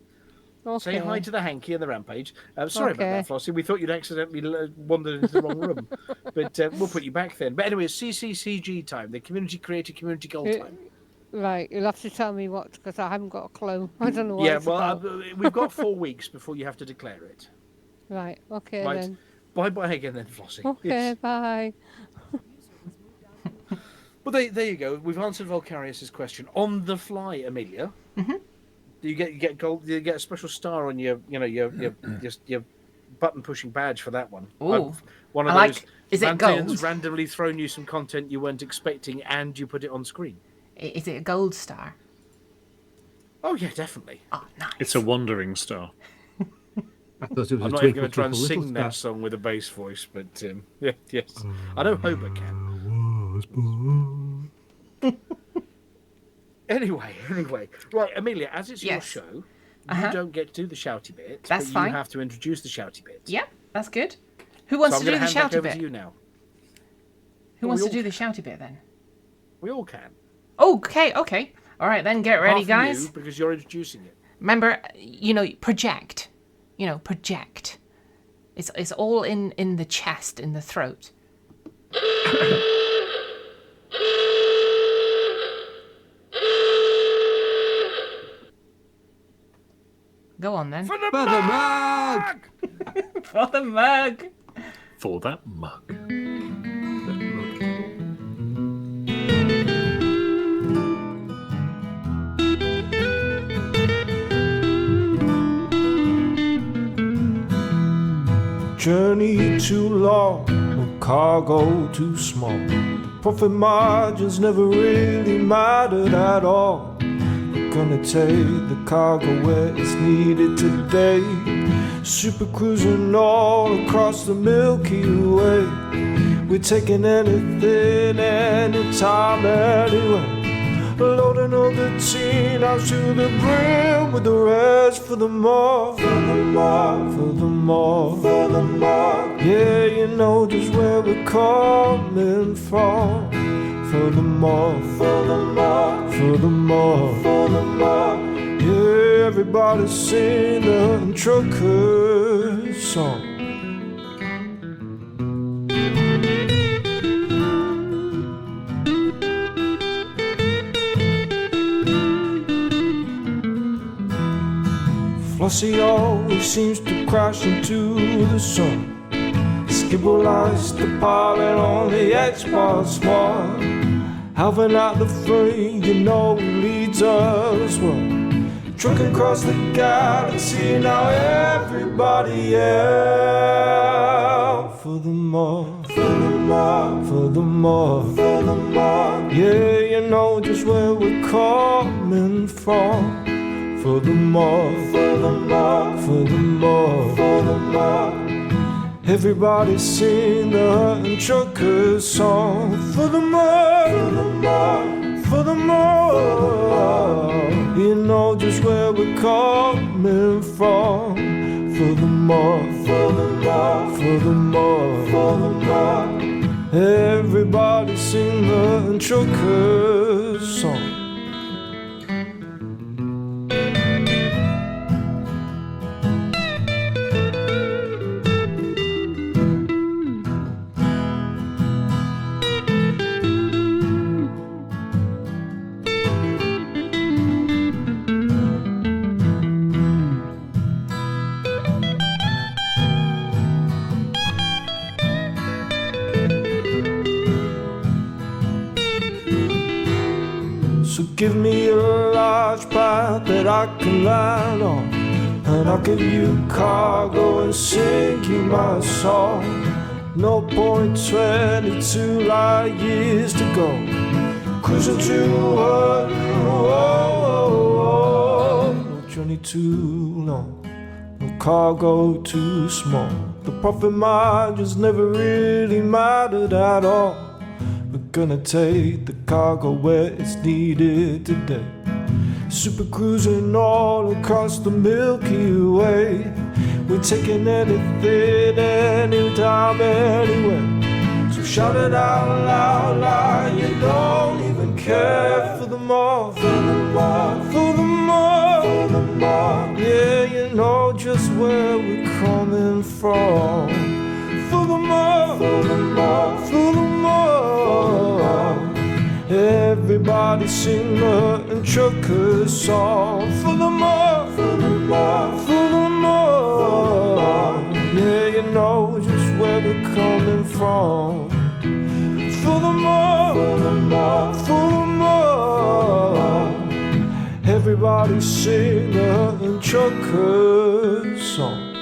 Okay. Say hi to the hanky and the rampage. Sorry about Okay. that, Flossy. We thought you'd accidentally wandered into the wrong room. But we'll put you back then. But anyway, it's CCCG time, the Community Created Community Goal time. Right, you'll have to tell me what, because I haven't got a clue. I don't know what Yeah, it's well, about. we've got 4 weeks before you have to declare it. Right, okay Right. then. Bye-bye again then, Flossy. Okay, Yes. bye. Well, there you go. We've answered Volcarius's question on the fly, Amelia. Mm-hmm. Do you get gold? Do you get a special star on your button pushing badge for that one? Ooh. One of I those. like. Is it Vantian's gold? randomly thrown you some content you weren't expecting, and you put it on screen. Is it a gold star? Oh yeah, definitely. Oh, nice. It's a wandering star. I thought it was I'm a not even twinkle, going to try and twinkle, sing little that star. song with a bass voice, but yes, I know Hobart can. Anyway, right, Amelia, as it's your Yes. show, Uh-huh. you don't get to do the shouty bit. That's but fine. You have to introduce the shouty bit. Yep, that's good. Who wants So I'm to do gonna the hand back shouty over bit? to you now. Who Well, wants we to do all the shouty bit then? We all can. Okay. All right, then get ready, Apart from guys. you, because you're introducing it. Remember, project. Project. It's all in the chest, in the throat. Go on then. For the mug! For the mug. For that mug. Journey too long, or cargo too small. Profit margins never really mattered at all. We're gonna take the cargo where it's needed today. Super cruising all across the Milky Way. We're taking anything, anytime, anywhere. Loading up the teen out to the brim with the rest for the more, for the more, for the more, for the more. Yeah, you know just where we're coming from. For the more, for the more, for the more, for the more. Yeah, everybody sing the trucker song. Flossy always seems to crash into the sun. Skibble likes the pilot on the Xbox One. Alvin out the frame, you know he leads us well. Trucking across the galaxy, now everybody out. For the more, for the more, for the more, for the more. Yeah, you know just where we're coming from. For the more, for the more, for the more, for the more. Everybody sing the Hutton Trucker song. For the more, for the more, for the more. You know just where we're coming from. For the more, for the more, for the more, for the more. Everybody sing the Hutton Trucker song. So give me a large path that I can land on, and I'll give you cargo and sing you my song. No point 22 light years to go, cruising to no journey too long, no cargo too small. The profit margins never really mattered at all. We're gonna take the cargo where it's needed today. Super cruising all across the Milky Way. We're taking anything, anytime, anywhere. shout it out loud, loud. You don't even care for the more, for the more, for the more, for the more. Yeah, you know just where we're coming from. For the more, for the more, for the more. Everybody sing the and trucker song. For the more, for the more, for the more. Yeah, you know just where we're coming from. For the more, for the more, for the more. Everybody sing the and trucker song.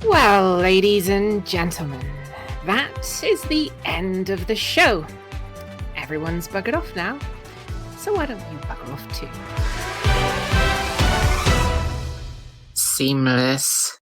Well, ladies and gentlemen, that is the end of the show. Everyone's buggered off now, so why don't you bugger off too? Seamless.